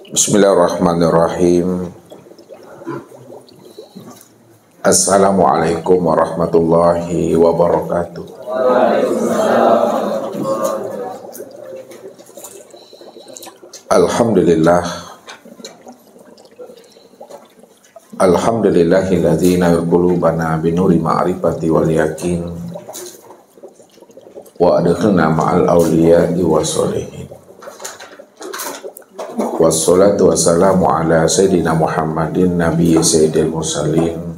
Bismillahirrahmanirrahim. Assalamualaikum warahmatullahi wabarakatuh. Alhamdulillah. Alhamdulillahilladzi nawwara qulubana binuri ma'rifati wal yakin wa adkhilna ma'al awliya'i wassalihin. Wassalatu wassalamu ala sayyidina Muhammadin nabiyyi sayyidil mursalin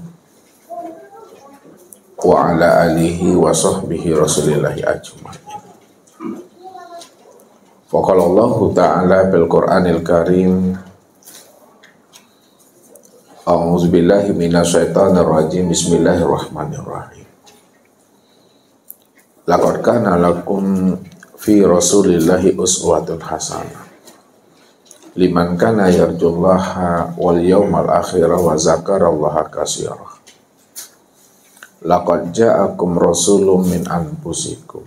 wa ala alihi wa sahbihi rasulillahi ajma'in. Faqala Allah ta'ala bil Qur'anil Karim, a'udzu billahi minasyaitonir rajim, bismillahirrahmanirrahim. Laqad kana lakum fi rasulillahi uswatun hasanah liman kana yarjullaha wal yawmal akhir wa zakarallaha katsira. Laqad ja'akum rasulun min anfusikum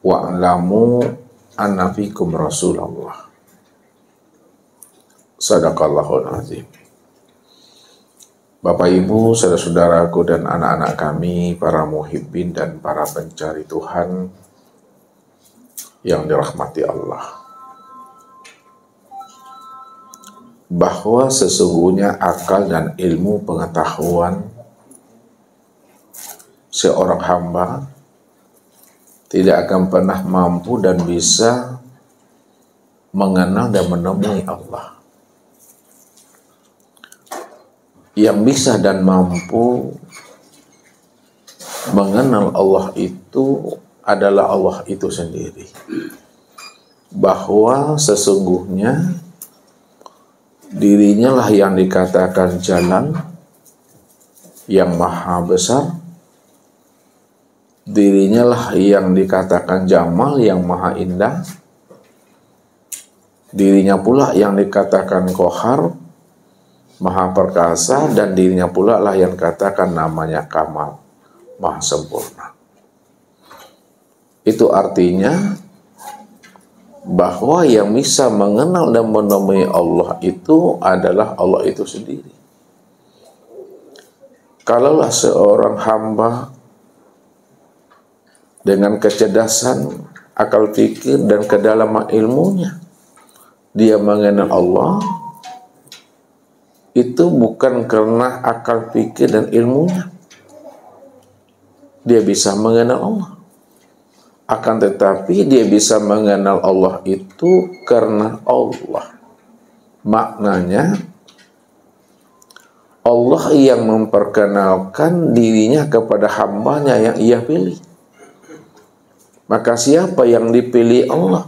wa alamu anna fikum rasulullah. Sadaqallahul azim. Bapak Ibu, saudara-saudaraku dan anak-anak kami, para muhibbin dan para pencari Tuhan yang dirahmati Allah, bahwa sesungguhnya akal dan ilmu pengetahuan seorang hamba tidak akan pernah mampu dan bisa mengenal dan menemui Allah. Yang bisa dan mampu mengenal Allah itu adalah Allah itu sendiri. Bahwa sesungguhnya dirinya lah yang dikatakan jalan yang maha besar, dirinya lah yang dikatakan jamal yang maha indah, dirinya pula yang dikatakan kohar maha perkasa, dan dirinya pula lah yang dikatakan namanya kamal maha sempurna. Itu artinya bahwa yang bisa mengenal dan menemui Allah itu adalah Allah itu sendiri. Kalaulah seorang hamba dengan kecerdasan, akal fikir dan kedalaman ilmunya dia mengenal Allah, itu bukan karena akal fikir dan ilmunya dia bisa mengenal Allah. Akan tetapi dia bisa mengenal Allah itu karena Allah. Maknanya Allah yang memperkenalkan dirinya kepada hambanya yang ia pilih. Maka siapa yang dipilih Allah?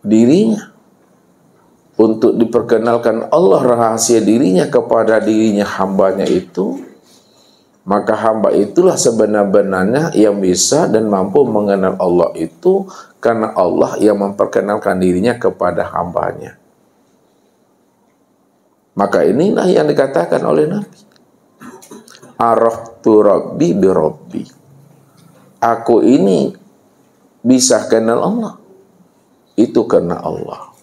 Dirinya. Untuk diperkenalkan Allah rahasia dirinya kepada dirinya hambanya itu, maka hamba itulah sebenar-benarnya yang bisa dan mampu mengenal Allah itu, karena Allah yang memperkenalkan dirinya kepada hambanya. Maka inilah yang dikatakan oleh Nabi, araftu rabbi bi rabbi. Aku ini bisa kenal Allah itu karena Allah.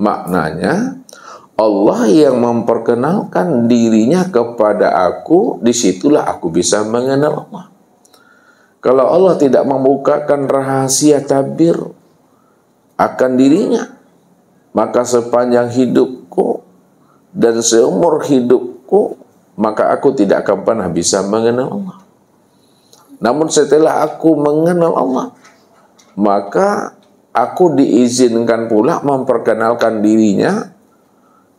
Maknanya Allah yang memperkenalkan dirinya kepada aku, disitulah aku bisa mengenal Allah. Kalau Allah tidak membukakan rahasia tabir akan dirinya, maka sepanjang hidupku dan seumur hidupku, maka aku tidak akan pernah bisa mengenal Allah. Namun setelah aku mengenal Allah, maka aku diizinkan pula memperkenalkan dirinya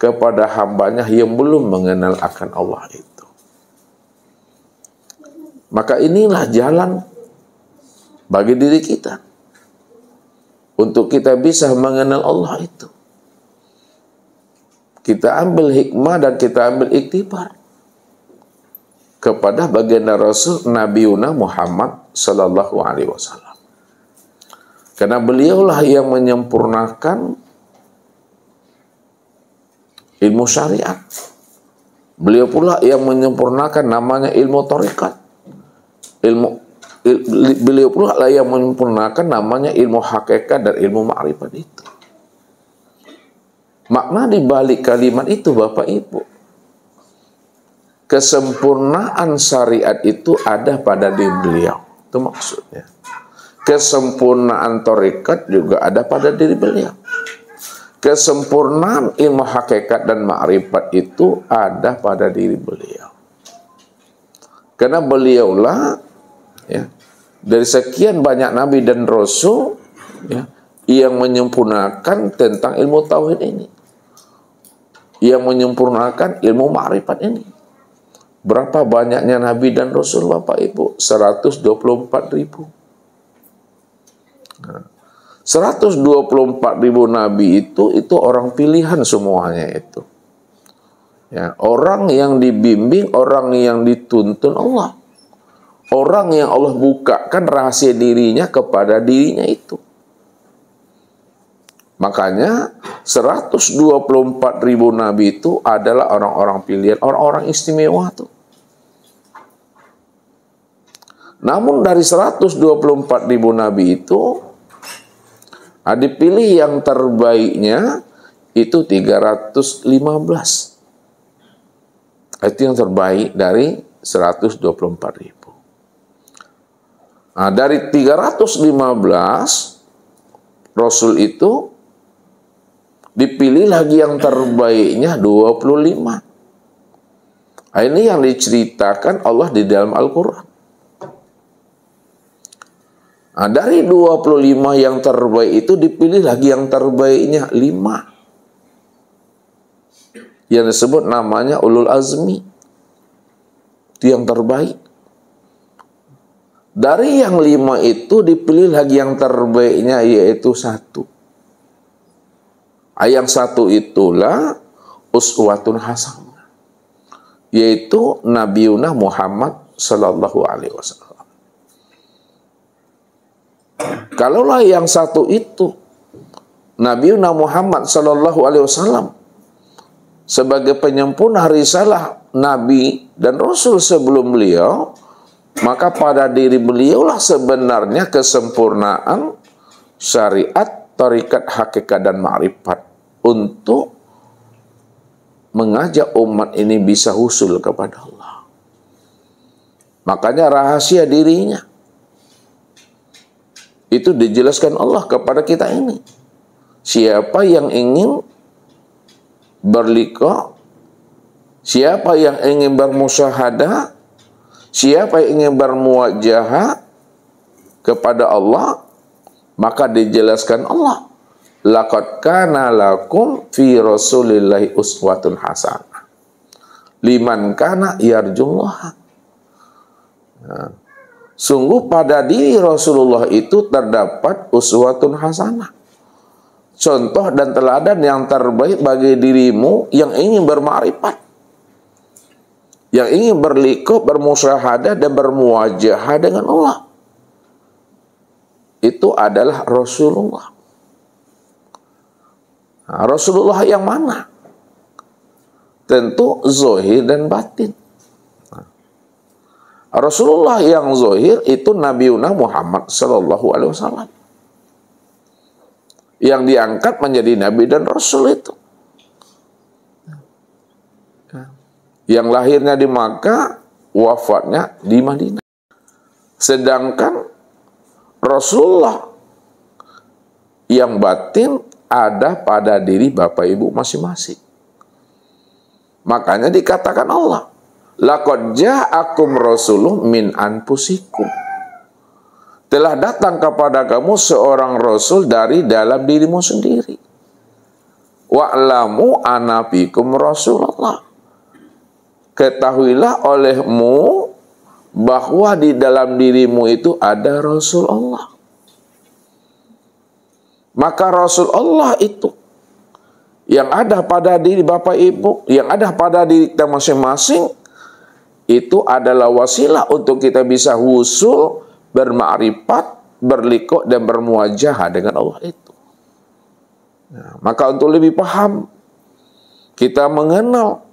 kepada hambanya yang belum mengenal akan Allah itu. Maka inilah jalan bagi diri kita untuk kita bisa mengenal Allah itu. Kita ambil hikmah dan kita ambil iktibar kepada baginda Rasul Nabiuna Muhammad sallallahu alaihi wasallam. Karena beliaulah yang menyempurnakan ilmu syariat. Beliau pula yang menyempurnakan namanya ilmu tarikat. Beliau pula lah yang menyempurnakan namanya ilmu hakikat dan ilmu ma'rifat itu. Makna di balik kalimat itu Bapak Ibu, kesempurnaan syariat itu ada pada diri beliau. Itu maksudnya. Kesempurnaan tarekat juga ada pada diri beliau. Kesempurnaan ilmu hakikat dan ma'rifat itu ada pada diri beliau. Karena beliaulah ya, dari sekian banyak nabi dan rasul ya, yang menyempurnakan tentang ilmu tauhid ini, yang menyempurnakan ilmu ma'rifat ini. Berapa banyaknya nabi dan rasul Bapak Ibu? 124.000. Nah, 124.000 nabi itu orang pilihan semuanya itu. Ya, orang yang dibimbing, orang yang dituntun Allah. Orang yang Allah bukakan rahasia dirinya kepada dirinya itu. Makanya 124.000 nabi itu adalah orang-orang pilihan, orang-orang istimewa tuh. Namun dari 124.000 nabi itu dipilih yang terbaiknya itu 315. Itu yang terbaik dari 124.000. Nah, dari 315 Rasul itu dipilih lagi yang terbaiknya 25. Nah, ini yang diceritakan Allah di dalam Al-Quran. Nah, dari 25 yang terbaik itu dipilih lagi yang terbaiknya 5. Yang disebut namanya ulul azmi. Itu yang terbaik. Dari yang 5 itu dipilih lagi yang terbaiknya yaitu 1. Yang 1 itulah uswatun hasanah, yaitu Nabiuna Muhammad sallallahu alaihi wasallam. Kalaulah yang 1 itu Nabiuna Muhammad sallallahu alaihi wasallam sebagai penyempurna risalah Nabi dan Rasul sebelum beliau, maka pada diri beliaulah sebenarnya kesempurnaan syariat, tarikat, hakikat, dan ma'rifat untuk mengajak umat ini bisa husul kepada Allah. Makanya rahasia dirinya itu dijelaskan Allah kepada kita ini. Siapa yang ingin berliqa, siapa yang ingin bermusyahadah, siapa yang ingin bermuwajahah kepada Allah, maka dijelaskan Allah, laqad kana lakum fi rasulillahi uswatun hasanah liman kana yarjullaha. Nah, sungguh pada diri Rasulullah itu terdapat uswatun hasanah, contoh dan teladan yang terbaik bagi dirimu yang ingin bermakrifat, yang ingin berliqa, bermusyahadah, dan bermuwajahah dengan Allah. Itu adalah Rasulullah. Nah, Rasulullah yang mana? Tentu zahir dan batin. Nah, Rasulullah yang zahir itu Nabiuna Muhammad sallallahu alaihi wasallam, yang diangkat menjadi Nabi dan Rasul itu. Yang lahirnya di Makkah, wafatnya di Madinah. Sedangkan Rasulullah yang batin ada pada diri Bapak Ibu masing-masing. Makanya dikatakan Allah, laqad ja'akum rasulun min anfusikum. Telah datang kepada kamu seorang rasul dari dalam dirimu sendiri. Wa'lamu anna fikum Rasulullah. Ketahuilah olehmu bahwa di dalam dirimu itu ada Rasul Allah. Maka Rasul Allah itu yang ada pada diri Bapak Ibu, yang ada pada diri kita masing-masing, itu adalah wasilah untuk kita bisa husul, bermakrifat, berliqa, dan bermuwajahah dengan Allah itu. Nah, maka untuk lebih paham, kita mengenal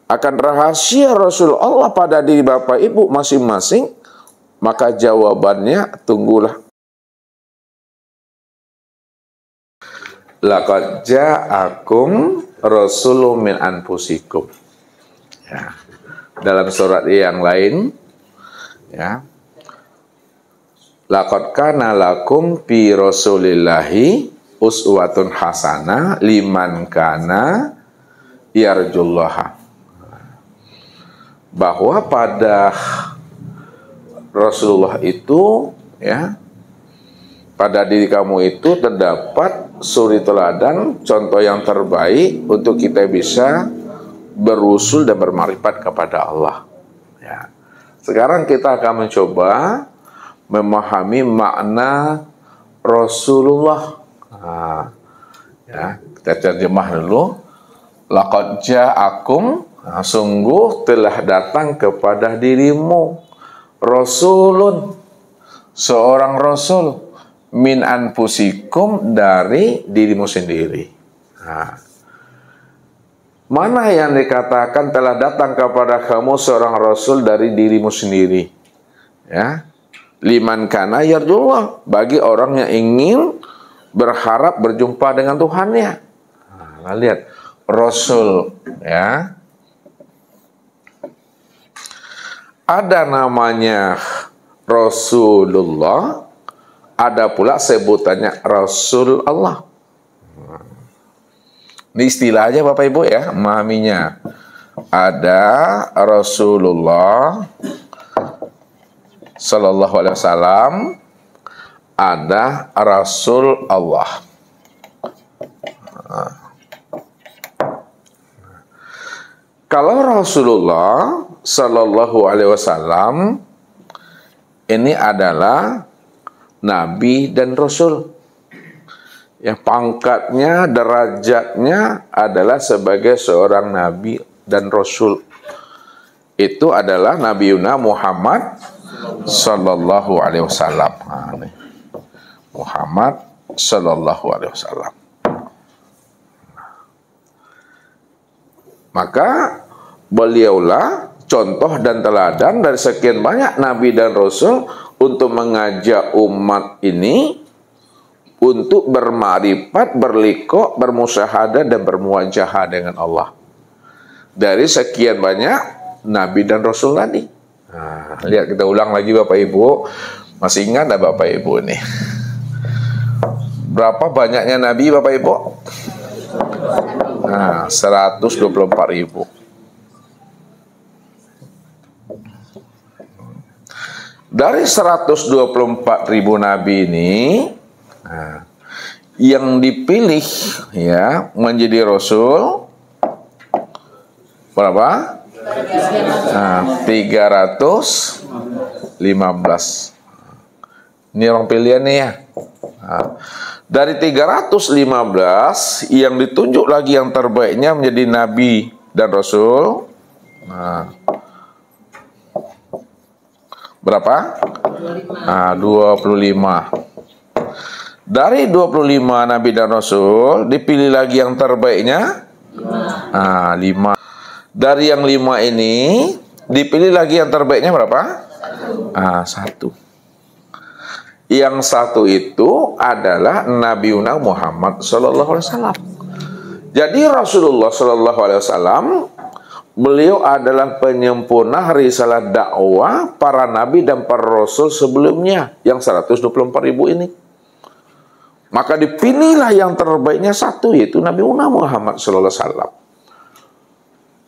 akan rahasia Rasul Allah pada diri Bapak Ibu masing-masing, maka jawabannya tunggulah laqad ja'akum rasulun min anfusikum. Ya. Dalam surat yang lain, ya, laqad kana lakum fi rasulillahi uswatun hasanah liman kana yarjullaha. Bahwa pada Rasulullah itu, ya, pada diri kamu itu terdapat suri teladan, contoh yang terbaik untuk kita bisa berusul dan bermakrifat kepada Allah. Ya. Sekarang kita akan mencoba memahami makna Rasulullah. Nah, ya, kita terjemah dulu. Laqad ja'akum, sungguh telah datang kepada dirimu Rasulun, seorang Rasul, min anfusikum, dari dirimu sendiri. Nah, mana yang dikatakan telah datang kepada kamu seorang Rasul dari dirimu sendiri? Ya, liman kana yarjullah, bagi orang yang ingin berharap berjumpa dengan Tuhannya. Nah, lihat Rasul, ya, ada namanya Rasulullah, ada pula sebutannya Rasul Allah. Ini istilah aja Bapak Ibu ya, memahaminya. Ada Rasulullah Sallallahu Alaihi Wasallam, ada Rasul Allah. Kalau Rasulullah Sallallahu Alaihi Wasallam ini adalah Nabi dan Rasul, yang pangkatnya, derajatnya adalah sebagai seorang Nabi dan Rasul. Itu adalah Nabi Yuna Muhammad Sallallahu Alaihi Wasallam. Muhammad Sallallahu Alaihi Wasallam. Maka beliaulah contoh dan teladan dari sekian banyak Nabi dan Rasul untuk mengajak umat ini untuk bermakrifat, berliqa', bermusyahadah dan bermuwajahah dengan Allah. Dari sekian banyak Nabi dan Rasul tadi. Nah, lihat, kita ulang lagi Bapak Ibu. Masih ingat enggak Bapak Ibu nih? Berapa banyaknya Nabi Bapak Ibu? Nah, 124.000. Dari 124.000 Nabi ini, nah, yang dipilih ya menjadi Rasul berapa? Nah, 315. Ini orang pilihan nih ya. Nah, dari 315 yang ditunjuk lagi yang terbaiknya menjadi Nabi dan Rasul. Nah, berapa? 25. Dari 25 Nabi dan Rasul dipilih lagi yang terbaiknya 5. Dari yang 5 ini dipilih lagi yang terbaiknya berapa? 1. Yang 1 itu adalah Nabi Muhammad Sallallahu Alaihi Wasallam. Jadi Rasulullah Sallallahu Alaihi Wasallam, beliau adalah penyempurna risalah dakwah para nabi dan para rasul sebelumnya yang 124.000 ini. Maka dipilihlah yang terbaiknya 1, yaitu Nabi Muhammad Sallallahu Alaihi Wasallam.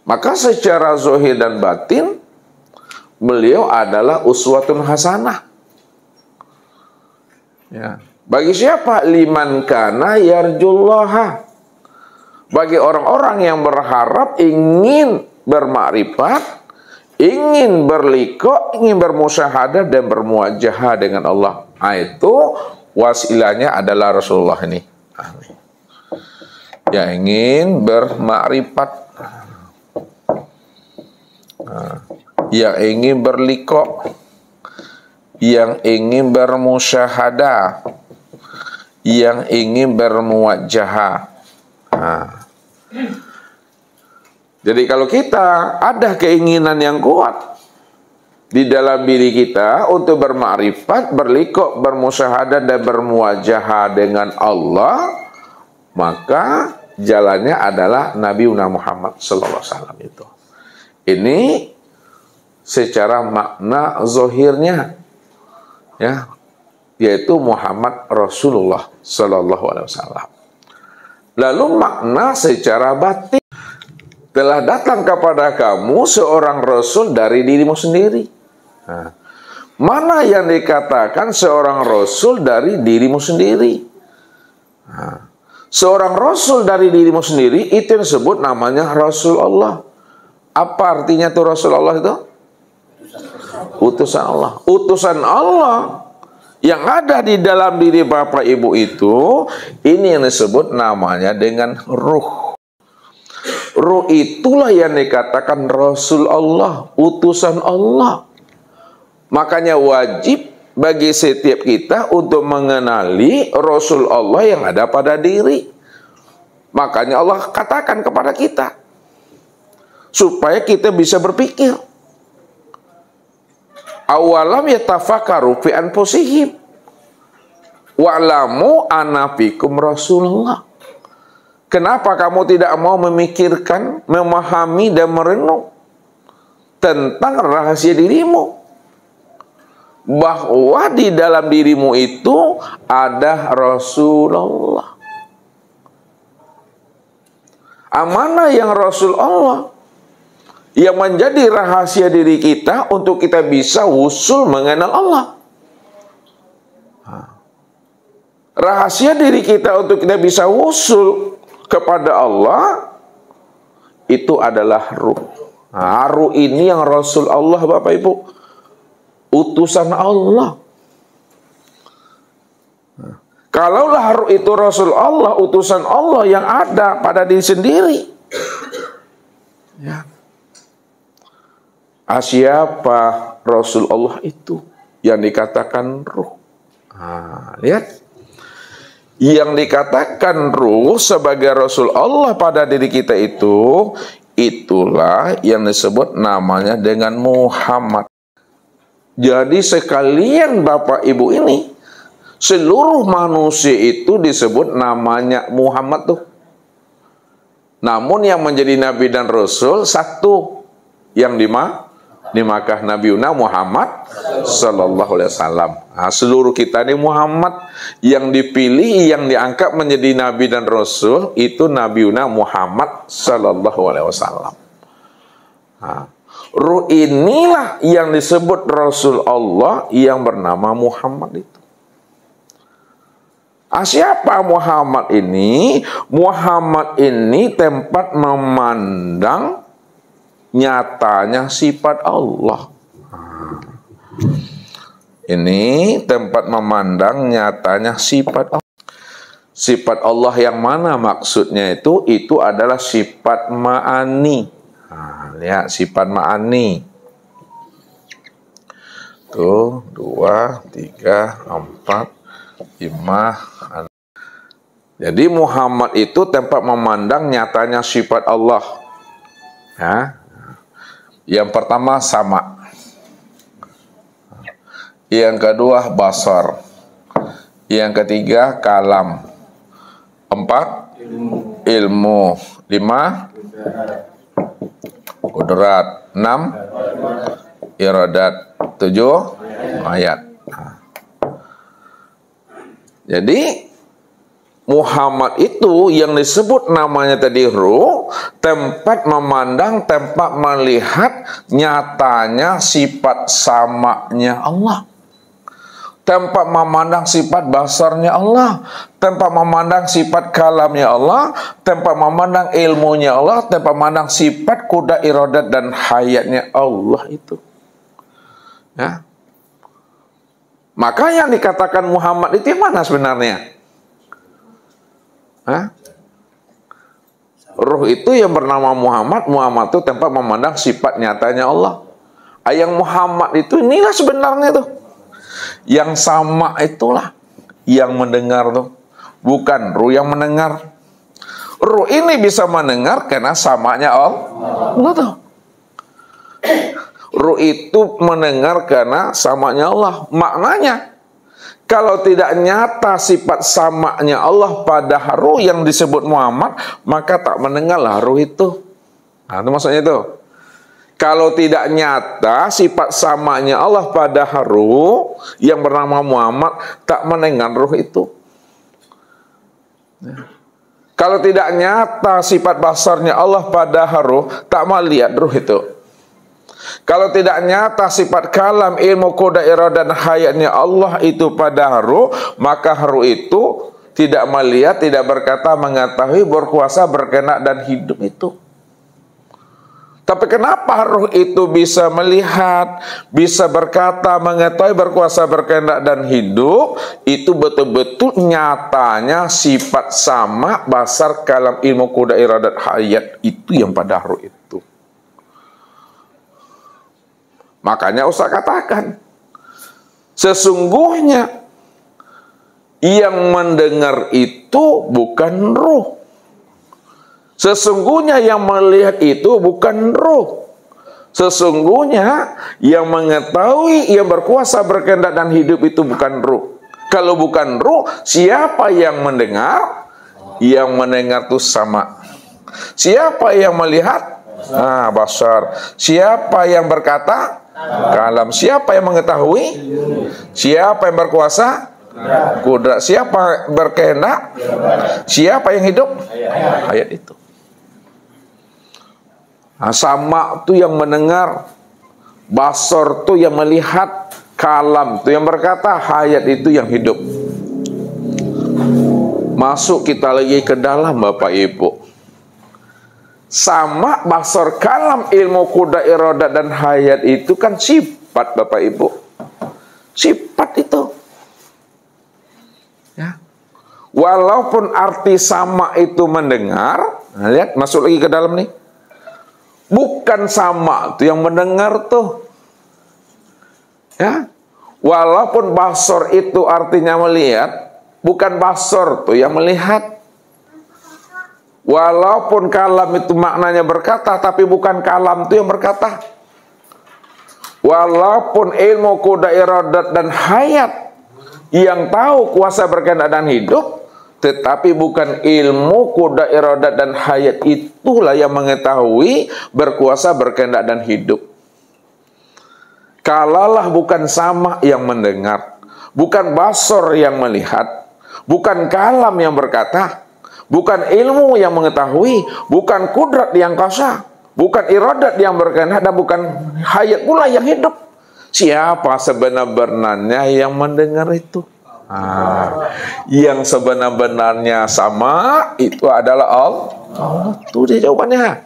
Maka secara zahir dan batin beliau adalah uswatun hasanah. Ya. Bagi siapa? Liman kana yarjullaha. Bagi orang-orang yang berharap, ingin bermakrifat, ingin berliqa', ingin bermusyahadah dan bermuwajahah dengan Allah. Itu wasilahnya adalah Rasulullah ini. Yang ingin bermakrifat, yang ingin berliqa', yang ingin bermusyahadah, yang ingin bermuwajahah. Jadi kalau kita ada keinginan yang kuat di dalam diri kita untuk bermakrifat, berliqa', bermusyahadah dan bermuwajahah dengan Allah, maka jalannya adalah Nabi Muhammad SAW itu. Ini secara makna zahirnya, ya, yaitu Muhammad Rasulullah SAW. Lalu makna secara batin, telah datang kepada kamu seorang Rasul dari dirimu sendiri. Nah, mana yang dikatakan seorang Rasul dari dirimu sendiri? Nah, seorang Rasul dari dirimu sendiri itu yang disebut namanya Rasul Allah. Apa artinya tuh Rasul Allah itu? Utusan Allah. Utusan Allah yang ada di dalam diri Bapak Ibu itu, ini yang disebut namanya dengan ruh. Ruh itulah yang dikatakan Rasul Allah, utusan Allah. Makanya wajib bagi setiap kita untuk mengenali Rasul Allah yang ada pada diri. Makanya Allah katakan kepada kita, supaya kita bisa berpikir. Awalam yatafakkaru fi anfusihim wa'lamu anna fikum Rasulullah. Kenapa kamu tidak mau memikirkan, memahami dan merenung tentang rahasia dirimu, bahwa di dalam dirimu itu ada Rasulullah. Amanah yang Rasul Allah yang menjadi rahasia diri kita untuk kita bisa wusul mengenal Allah. Rahasia diri kita untuk kita bisa wusul kepada Allah itu adalah ruh. Nah, ruh ini yang Rasul Allah, Bapak Ibu, utusan Allah. Kalaulah ruh itu Rasul Allah, utusan Allah yang ada pada diri sendiri, ya, siapa Rasul Allah itu yang dikatakan ruh? Nah, lihat, yang dikatakan ruh sebagai Rasul Allah pada diri kita itu, itulah yang disebut namanya dengan Muhammad. Jadi sekalian Bapak Ibu ini, seluruh manusia itu disebut namanya Muhammad tuh. Namun yang menjadi Nabi dan Rasul satu, yang di Makkah, Nabi Muhammad Sallallahu Alaihi Wasallam. Nah, seluruh kita ini Muhammad, yang dipilih, yang diangkat menjadi Nabi dan Rasul itu Nabi Muhammad Sallallahu Alaihi Wasallam. Nah, ruh inilah yang disebut Rasul Allah yang bernama Muhammad itu. Siapa Muhammad ini? Muhammad ini tempat memandang nyatanya sifat Allah. Ini tempat memandang nyatanya sifat Allah. Sifat Allah yang mana maksudnya itu adalah sifat ma'ani. Nah, lihat sifat ma'ani. Tuh, 2, 3, 4, 5. Jadi Muhammad itu tempat memandang nyatanya sifat Allah. Ya. Yang pertama sama, yang kedua basar, yang ketiga kalam, 4 ilmu, 5 kudrat, 6 iradat, 7 ayat. Jadi Muhammad itu yang disebut namanya tadi ruh, tempat memandang, tempat melihat nyatanya sifat samanya Allah, tempat memandang sifat basarnya Allah, tempat memandang sifat kalamnya Allah, tempat memandang ilmunya Allah, tempat memandang sifat kuda iradat dan hayatnya Allah itu. Ya. Maka yang dikatakan Muhammad itu yang mana sebenarnya? Hah? Ruh itu yang bernama Muhammad. Muhammad itu tempat memandang sifat nyatanya Allah. Yang Muhammad itu inilah sebenarnya tuh. Yang sama itulah yang mendengar tuh. Bukan ruh yang mendengar. Ruh ini bisa mendengar karena samanya Allah tuh. Ruh itu mendengar karena samanya Allah. Maknanya Kalau tidak nyata sifat samanya Allah pada ruh yang disebut Muhammad, maka tak mendengarlah ruh itu. Nah, itu maksudnya itu. Kalau tidak nyata sifat samanya Allah pada ruh yang bernama Muhammad, tak mendengar ruh itu. Kalau tidak nyata sifat basarnya Allah pada ruh, tak melihat ruh itu. Kalau tidak nyata sifat kalam, ilmu, qudrat, iradah dan hayatnya Allah itu pada ruh, maka ruh itu tidak melihat, tidak berkata, mengetahui, berkuasa, berkehendak dan hidup itu. Tapi kenapa ruh itu bisa melihat, bisa berkata, mengetahui, berkuasa, berkehendak dan hidup? Itu betul-betul nyatanya sifat sama, basar, kalam, ilmu, qudrat, iradah, hayat itu yang pada ruh itu. Makanya Ustaz katakan, sesungguhnya yang mendengar itu bukan ruh. Sesungguhnya yang melihat itu bukan ruh. Sesungguhnya yang mengetahui, yang berkuasa, berkehendak dan hidup itu bukan ruh. Kalau bukan ruh, siapa yang mendengar? Yang mendengar itu sama. Siapa yang melihat? Basar. Siapa yang berkata? Kalam. Siapa yang mengetahui? Siapa yang berkuasa? Qudrat. Siapa berkehendak? Siapa yang hidup? Ayat itu. Sama tu yang mendengar, basar tu yang melihat, kalam tu yang berkata, hayat itu yang hidup. Masuk kita lagi ke dalam, Bapak Ibu. Sama, basar, kalam, ilmu, qudrat, iradah dan hayat itu kan sifat, Bapak Ibu. Sifat itu. Ya. Walaupun arti sama itu mendengar, nah, lihat masuk lagi ke dalam nih. Bukan sama tuh yang mendengar tuh. Ya. Walaupun basar itu artinya melihat, bukan basar tuh yang melihat. Walaupun kalam itu maknanya berkata, tapi bukan kalam itu yang berkata. Walaupun ilmu, qudrat, iradat dan hayat yang tahu, kuasa, berkehendak dan hidup, tetapi bukan ilmu, qudrat, iradat dan hayat itulah yang mengetahui, berkuasa, berkehendak dan hidup. Kalalah bukan sama yang mendengar, bukan basar yang melihat, bukan kalam yang berkata, bukan ilmu yang mengetahui, bukan qudrat yang kuasa, bukan iradat yang berkehendak, dan bukan hayat pula yang hidup. Siapa sebenar-benarnya yang mendengar itu? Yang sebenar-benarnya sama itu adalah Allah. Itu dia jawabannya.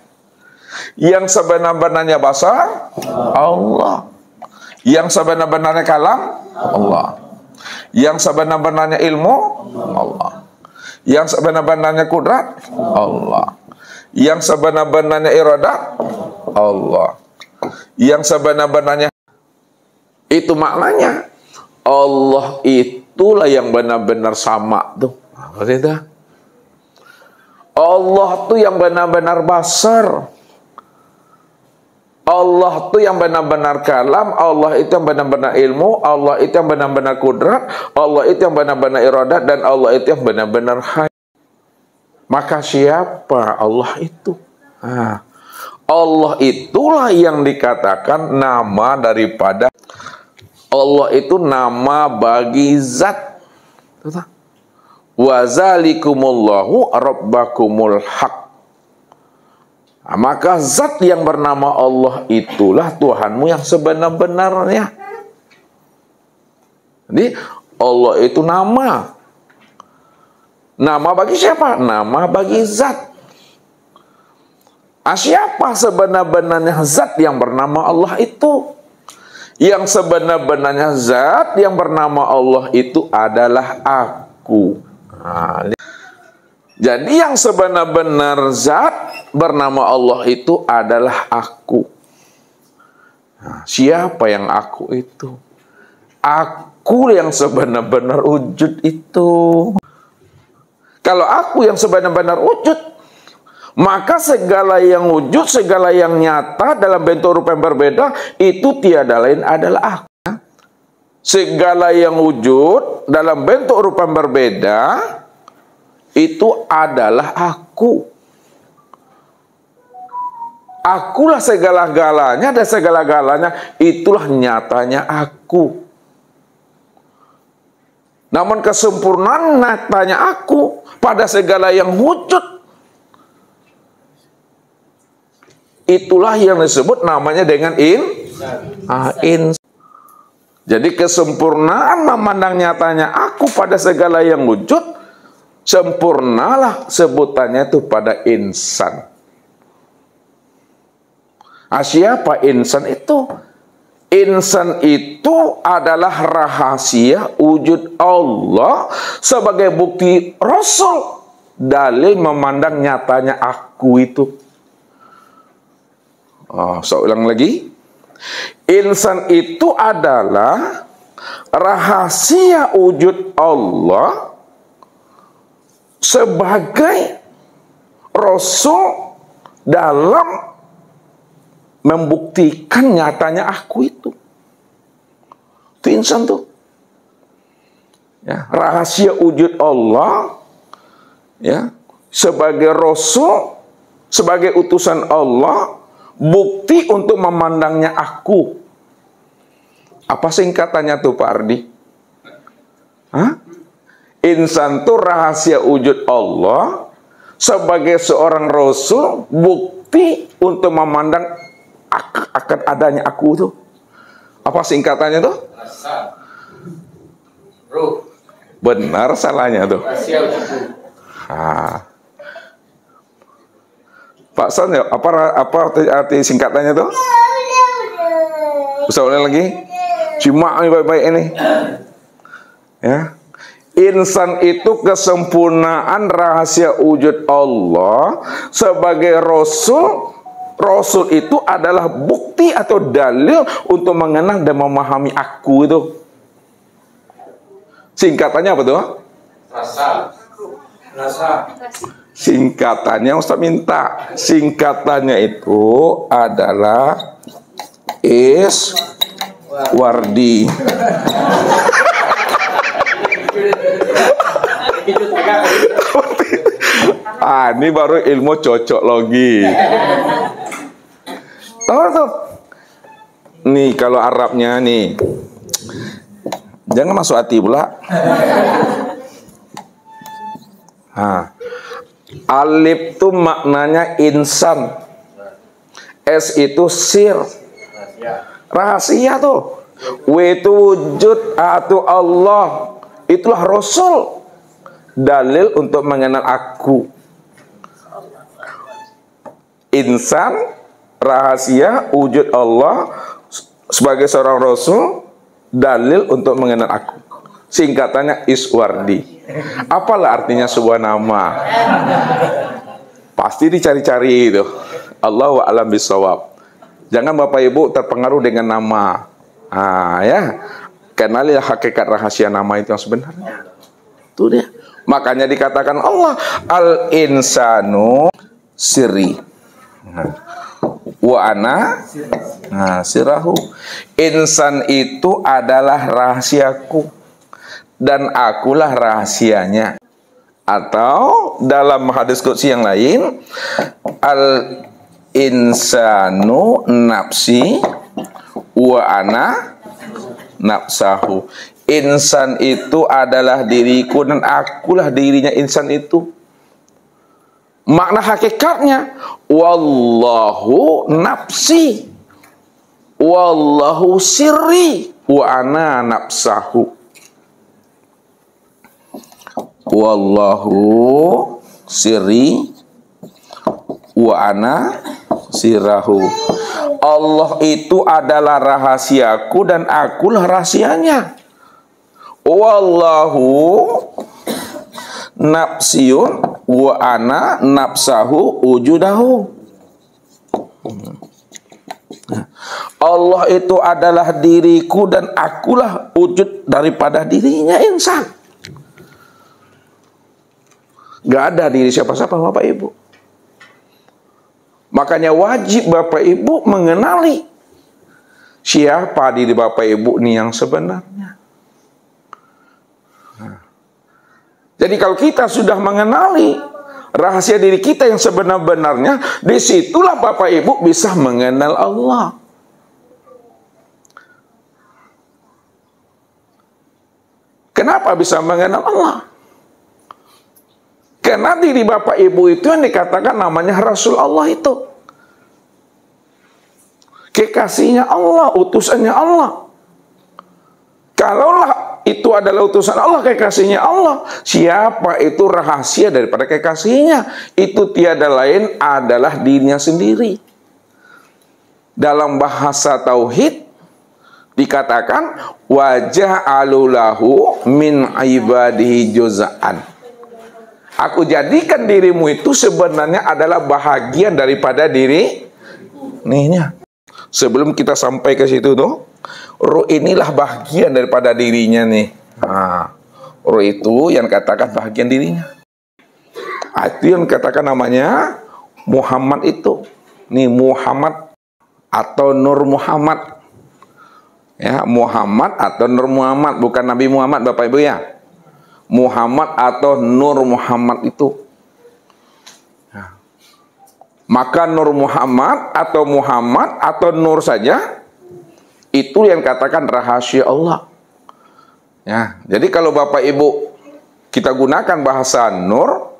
Yang sebenar-benarnya basar, Allah. Yang sebenar-benarnya kalam, Allah. Yang sebenar-benarnya ilmu, Allah. Yang sebenar-benarnya qudrat, Allah. Yang sebenar-benarnya iradat, Allah. Yang sebenar-benarnya, itu maknanya Allah itulah yang benar-benar sama tuh. Apa itu? Allah tuh yang benar-benar basar. Allah itu yang benar-benar kalam, Allah itu yang benar-benar ilmu, Allah itu yang benar-benar qudrat, Allah itu yang benar-benar iradat, dan Allah itu yang benar-benar hayat. Maka siapa Allah itu? Allah itulah yang dikatakan nama daripada Allah itu nama bagi zat. Wa zalikumullahu rabbakumul haq. Maka zat yang bernama Allah itulah Tuhanmu yang sebenar-benarnya. Jadi Allah itu nama. Nama bagi siapa? Nama bagi zat. Siapa sebenar-benarnya zat yang bernama Allah itu? Yang sebenar-benarnya zat yang bernama Allah itu adalah aku. Jadi yang sebenar-benar zat bernama Allah itu adalah aku. Siapa yang aku itu? Aku yang sebenar-benar wujud itu. Kalau aku yang sebenar-benar wujud, maka segala yang wujud, segala yang nyata dalam bentuk rupa yang berbeda, itu tiada lain adalah aku. segala yang wujud dalam bentuk rupa berbeda itu adalah aku. Akulah segala-galanya dan segala-galanya itulah nyatanya aku. Namun kesempurnaan nyatanya aku pada segala yang wujud, itulah yang disebut namanya dengan insan. Jadi kesempurnaan memandang nyatanya aku pada segala yang wujud, sempurnalah sebutannya itu pada insan. Siapa insan itu? Insan itu adalah rahasia wujud Allah sebagai bukti Rasul, dalil memandang nyatanya aku itu. Saya ulang lagi. Insan itu adalah rahasia wujud Allah sebagai Rasul dalam membuktikan nyatanya aku itu. Itu insan tuh. Ya, rahasia wujud Allah ya, sebagai Rasul, sebagai utusan Allah, bukti untuk memandangnya aku. Apa singkatannya tuh Pak Ardi? Insan tuh rahasia wujud Allah sebagai seorang Rasul, bukti untuk memandang akan adanya aku tuh. Apa singkatannya tuh? Benar salahnya tuh. Pak San ya, apa arti singkatannya tuh? Bisa ulang lagi? Cuma baik-baik ini. Ya. Insan itu kesempurnaan rahasia wujud Allah sebagai Rasul. Rasul itu adalah bukti atau dalil untuk mengenal dan memahami aku itu. Singkatannya apa tuh? Rasa. Singkatannya Ustaz minta. Singkatannya itu adalah Iswardi. Ini baru ilmu cocok logi. Tahu tuh? Nih kalau Arabnya nih, jangan masuk hati pula. Alif tuh maknanya insan, S itu sir, rahasia tuh. W itu wujud, A itu Allah, itulah Rasul, dalil untuk mengenal aku. Insan, rahasia wujud Allah sebagai seorang Rasul, dalil untuk mengenal aku. Singkatannya Iswardi. Apalah artinya sebuah nama? Pasti dicari-cari itu. Allahu a'lam bishawab. Jangan Bapak Ibu terpengaruh dengan nama. Ya, kenalilah hakikat rahasia nama itu yang sebenarnya. Itu dia. Makanya dikatakan Allah al-insanu sirri. Wa ana sirahu. Insan itu adalah rahasiaku dan akulah rahasianya. Atau dalam hadis qudsi yang lain, al insanu nafsi wa ana nafsahu. Insan itu adalah diriku dan akulah dirinya insan itu. Makna hakikatnya, wallahu nafsi, wallahu sirri, wa ana nafsahu. Wallahu sirri, wa ana sirahu. Allah itu adalah rahasiaku dan akulah rahasianya. Wallahu nafsiyun wa ana nafsahu wujudahu. Allah itu adalah diriku dan akulah wujud daripada dirinya insan. Gak ada diri siapa-siapa Bapak Ibu. Makanya wajib Bapak Ibu mengenali siapa diri Bapak Ibu ini yang sebenarnya. Jadi kalau kita sudah mengenali rahasia diri kita yang sebenar-benarnya, disitulah Bapak Ibu bisa mengenal Allah. Kenapa bisa mengenal Allah? Karena diri Bapak Ibu itu yang dikatakan namanya Rasul Allah itu. Kekasihnya Allah, utusannya Allah. Kalaulah itu adalah utusan Allah, kekasihnya Allah, siapa itu rahasia daripada kekasihnya? Itu tiada lain adalah dirinya sendiri. Dalam bahasa tauhid dikatakan wajah alulahu min ibadihi juz'an. Aku jadikan dirimu itu sebenarnya adalah bahagian daripada dirinya. Sebelum kita sampai ke situ tuh, roh inilah bagian daripada dirinya nih. Roh itu yang katakan bagian dirinya. Itu yang katakan namanya Muhammad itu. Nih Muhammad atau Nur Muhammad. Ya, Muhammad atau Nur Muhammad, bukan Nabi Muhammad Bapak Ibu ya. Muhammad atau Nur Muhammad itu. Maka Nur Muhammad atau Nur saja itu yang katakan rahasia Allah. Ya, jadi kalau Bapak Ibu kita gunakan bahasa Nur,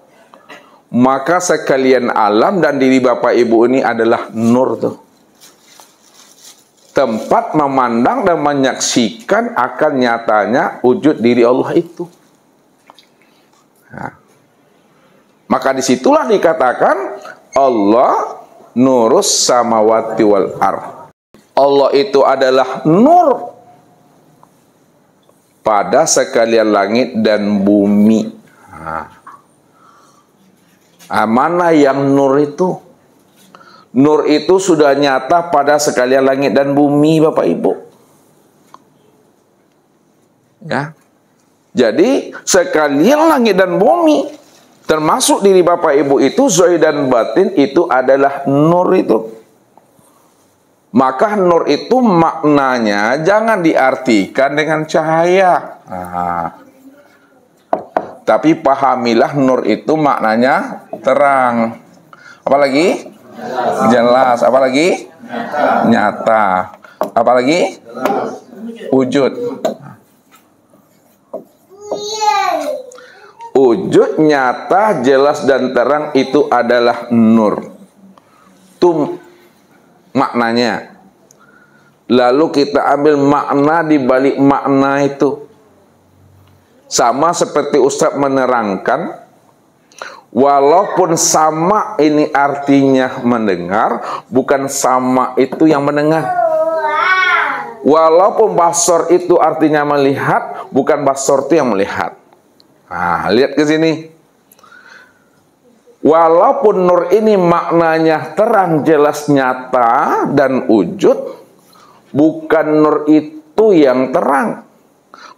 maka sekalian alam dan diri Bapak Ibu ini adalah Nur tuh. Tempat memandang dan menyaksikan akan nyatanya wujud diri Allah itu. Nah, maka disitulah dikatakan Allah nurus samawati wal ard. Allah itu adalah nur pada sekalian langit dan bumi. Mana yang nur itu? Nur itu sudah nyata pada sekalian langit dan bumi Bapak Ibu. Ya. Jadi sekalian langit dan bumi, termasuk diri Bapak Ibu itu, zahir dan batin itu adalah nur itu. Maka nur itu maknanya jangan diartikan dengan cahaya. Tapi pahamilah nur itu maknanya terang. Apalagi? Jelas. Apalagi? Nyata. Apalagi? Wujud. Wujud, nyata, jelas dan terang itu adalah nur. Itu maknanya. Lalu kita ambil makna di balik makna itu. Sama seperti Ustaz menerangkan, walaupun sama ini artinya mendengar, bukan sama itu yang mendengar. Walaupun basor itu artinya melihat, bukan basor itu yang melihat. Nah, lihat ke sini. Walaupun nur ini maknanya terang, jelas, nyata, dan wujud, bukan nur itu yang terang,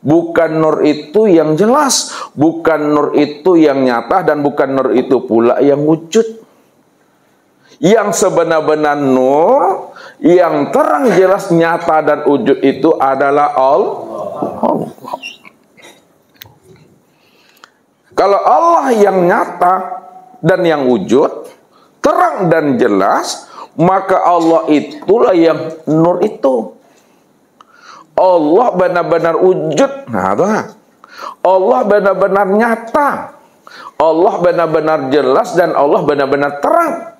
bukan nur itu yang jelas, bukan nur itu yang nyata, dan bukan nur itu pula yang wujud. Yang sebenar-benar nur, yang terang, jelas, nyata, dan wujud itu adalah Allah. Kalau Allah yang nyata dan yang wujud, terang dan jelas, maka Allah itulah yang nur itu. Allah benar-benar wujud. Nah, Allah benar-benar nyata. Allah benar-benar jelas dan Allah benar-benar terang.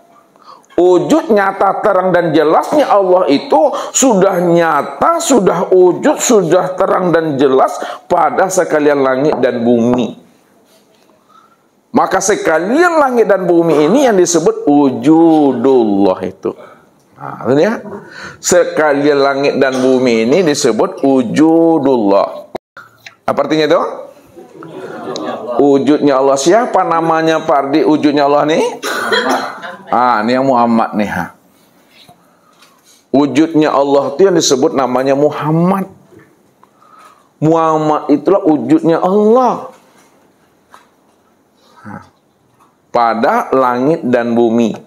Wujud, nyata, terang dan jelasnya Allah itu sudah nyata, sudah wujud, sudah terang dan jelas pada sekalian langit dan bumi. Maka sekalian langit dan bumi ini yang disebut wujudullah itu. Nah, ya. Sekalian langit dan bumi ini disebut wujudullah. Apa artinya itu? Wujudnya Allah. Siapa namanya Pak Ardi wujudnya Allah nih? Ini yang Muhammad nih. Wujudnya Allah itu yang disebut namanya Muhammad. Muhammad itulah wujudnya Allah pada langit dan bumi.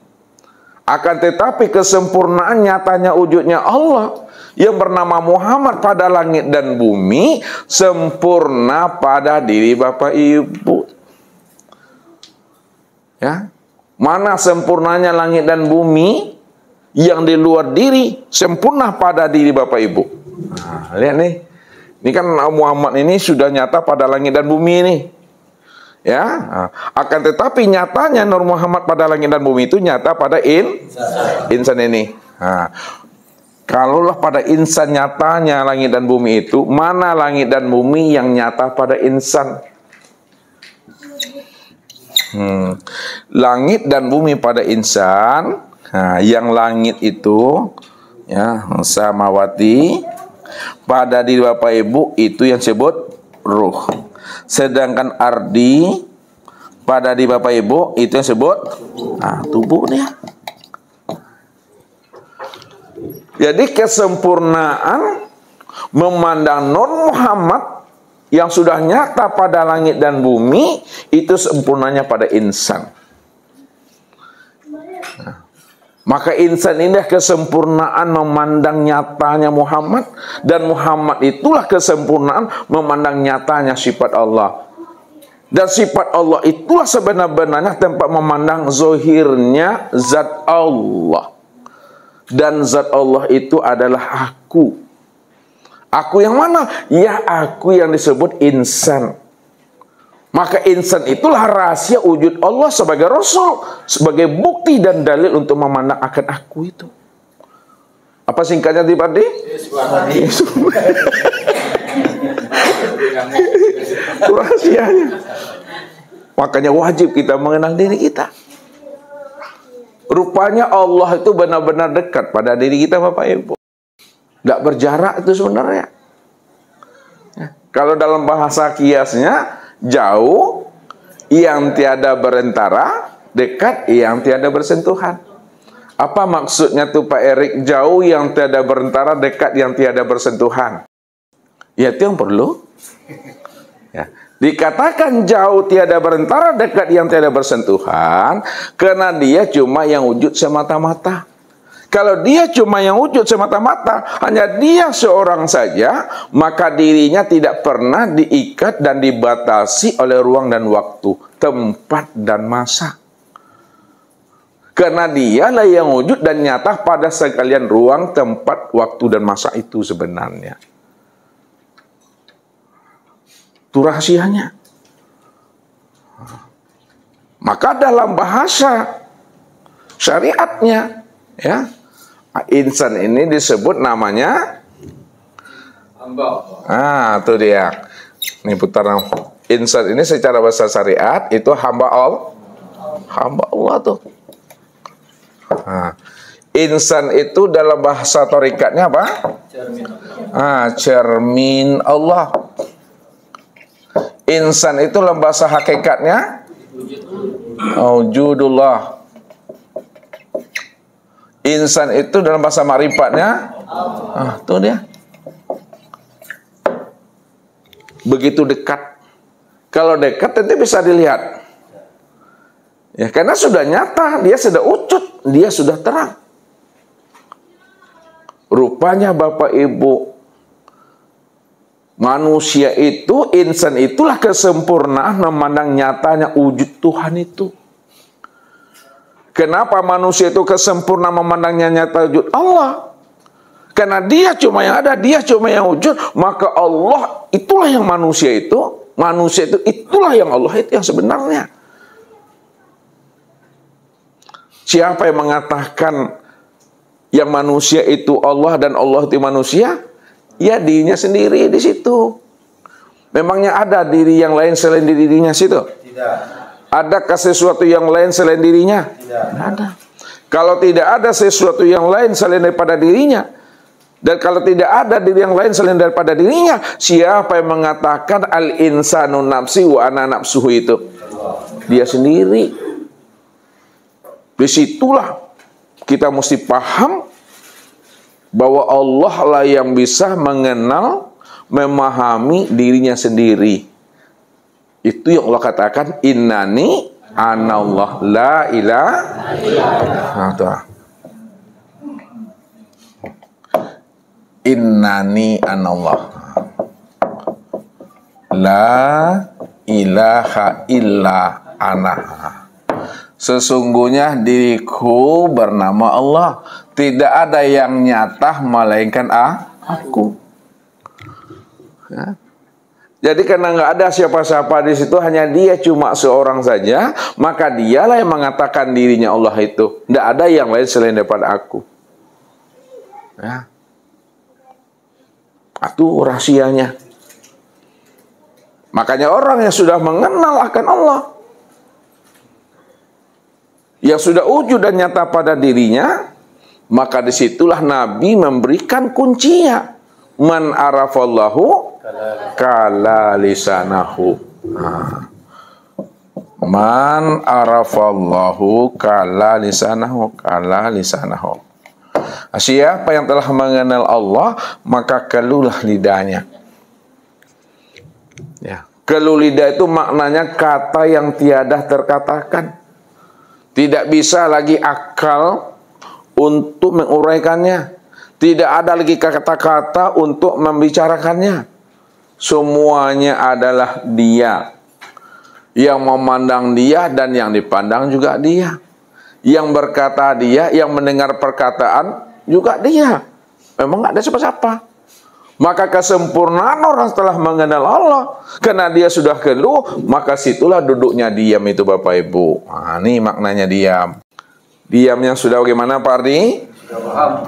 Akan tetapi kesempurnaan nyatanya wujudnya Allah yang bernama Muhammad pada langit dan bumi sempurna pada diri Bapak Ibu. Ya. Mana sempurnanya langit dan bumi, yang di luar diri sempurna pada diri Bapak Ibu. Nah, lihat nih. Ini kan Muhammad ini sudah nyata pada langit dan bumi ini. Ya, akan tetapi nyatanya Nur Muhammad pada langit dan bumi itu nyata pada insan ini. Nah, kalaulah pada insan nyatanya langit dan bumi itu, mana langit dan bumi yang nyata pada insan? Langit dan bumi pada insan, nah, yang langit itu ya samawati, pada diri Bapak Ibu itu yang disebut ruh. Sedangkan ardi pada diri Bapak Ibu itu yang disebut tubuhnya. Jadi kesempurnaan memandang Nur Muhammad yang sudah nyata pada langit dan bumi itu sempurnanya pada insan. Maka insan inilah kesempurnaan memandang nyatanya Muhammad, dan Muhammad itulah kesempurnaan memandang nyatanya sifat Allah. Dan sifat Allah itulah sebenar-benarnya tempat memandang zohirnya zat Allah. Dan zat Allah itu adalah aku. Aku yang mana? Ya aku yang disebut insan. Maka insan itulah rahasia wujud Allah sebagai Rasul, sebagai bukti dan dalil untuk memandang akan aku itu. Apa singkatnya di Pak Di? Itu rahasianya. Makanya wajib kita mengenal diri kita. Rupanya Allah itu benar-benar dekat pada diri kita Bapak Ibu. Tidak berjarak itu sebenarnya. Kalau dalam bahasa kiasnya, jauh yang tiada berentara, dekat yang tiada bersentuhan. Apa maksudnya tuh Pak Erik? Jauh yang tiada berentara, dekat yang tiada bersentuhan. Ya itu yang perlu. Ya. Dikatakan jauh tiada berentara, dekat yang tiada bersentuhan, karena dia cuma yang wujud semata-mata. Kalau dia cuma yang wujud semata-mata, hanya dia seorang saja, maka dirinya tidak pernah diikat dan dibatasi oleh ruang dan waktu, tempat dan masa. Karena dialah yang wujud dan nyata pada sekalian ruang, tempat, waktu, dan masa itu sebenarnya. Itu rahasianya. Maka dalam bahasa syariatnya, ya, insan ini disebut namanya hamba. Itu dia. Ini putaran. Insan ini secara bahasa syariat itu hamba Allah. Hamba Allah tuh. Insan itu dalam bahasa torikatnya apa? Cermin Allah. Insan itu dalam bahasa hakikatnya wujudullah. Insan itu dalam bahasa marifatnya itu dia. Begitu dekat. Kalau dekat tentu bisa dilihat. Ya, karena sudah nyata, dia sudah ucut, dia sudah terang. Rupanya Bapak Ibu, manusia itu, insan itulah kesempurnaan memandang nyatanya wujud Tuhan itu. Kenapa manusia itu kesempurnaan memandangnya nyata wujud Allah? Karena dia cuma yang ada, dia cuma yang wujud, maka Allah itulah yang manusia itu itulah yang Allah itu yang sebenarnya. Siapa yang mengatakan yang manusia itu Allah dan Allah itu manusia? Ya dirinya sendiri di situ. Memangnya ada diri yang lain selain dirinya situ? Tidak. Adakah sesuatu yang lain selain dirinya? Tidak ada. Kalau tidak ada sesuatu yang lain selain daripada dirinya, dan kalau tidak ada diri yang lain selain daripada dirinya, siapa yang mengatakan al-insanu nafsi wa ana nafsuhu itu? Dia sendiri. Disitulah kita mesti paham bahwa Allah lah yang bisa mengenal, memahami dirinya sendiri. Itu yang Allah katakan, innani anallah la ilaha illallah. Innani anallah la ilaha illa ana. Sesungguhnya diriku bernama Allah. Tidak ada yang nyata melainkan aku. Ya. Jadi karena nggak ada siapa-siapa di situ, hanya dia cuma seorang saja, maka dialah yang mengatakan dirinya Allah itu. Tidak ada yang lain selain daripada aku. Ya. Itu rahasianya. Makanya orang yang sudah mengenal akan Allah, yang sudah wujud dan nyata pada dirinya, maka disitulah Nabi memberikan kuncinya. Man arafallahu kala lisanahu. Man arafallahu kala lisanahu. Kala lisanahu. Siapa yang telah mengenal Allah, maka keluhlah lidahnya. Ya. Keluh lidah itu maknanya kata yang tiada terkatakan. Tidak bisa lagi akal untuk menguraikannya. Tidak ada lagi kata-kata untuk membicarakannya. Semuanya adalah dia. Yang memandang dia dan yang dipandang juga dia. Yang berkata dia, yang mendengar perkataan juga dia. Memang nggak ada siapa-siapa. Maka kesempurnaan orang setelah mengenal Allah, karena dia sudah keluh, maka situlah duduknya diam itu Bapak Ibu. Nah, ini maknanya diam. Diam yang sudah bagaimana Pak Ardi?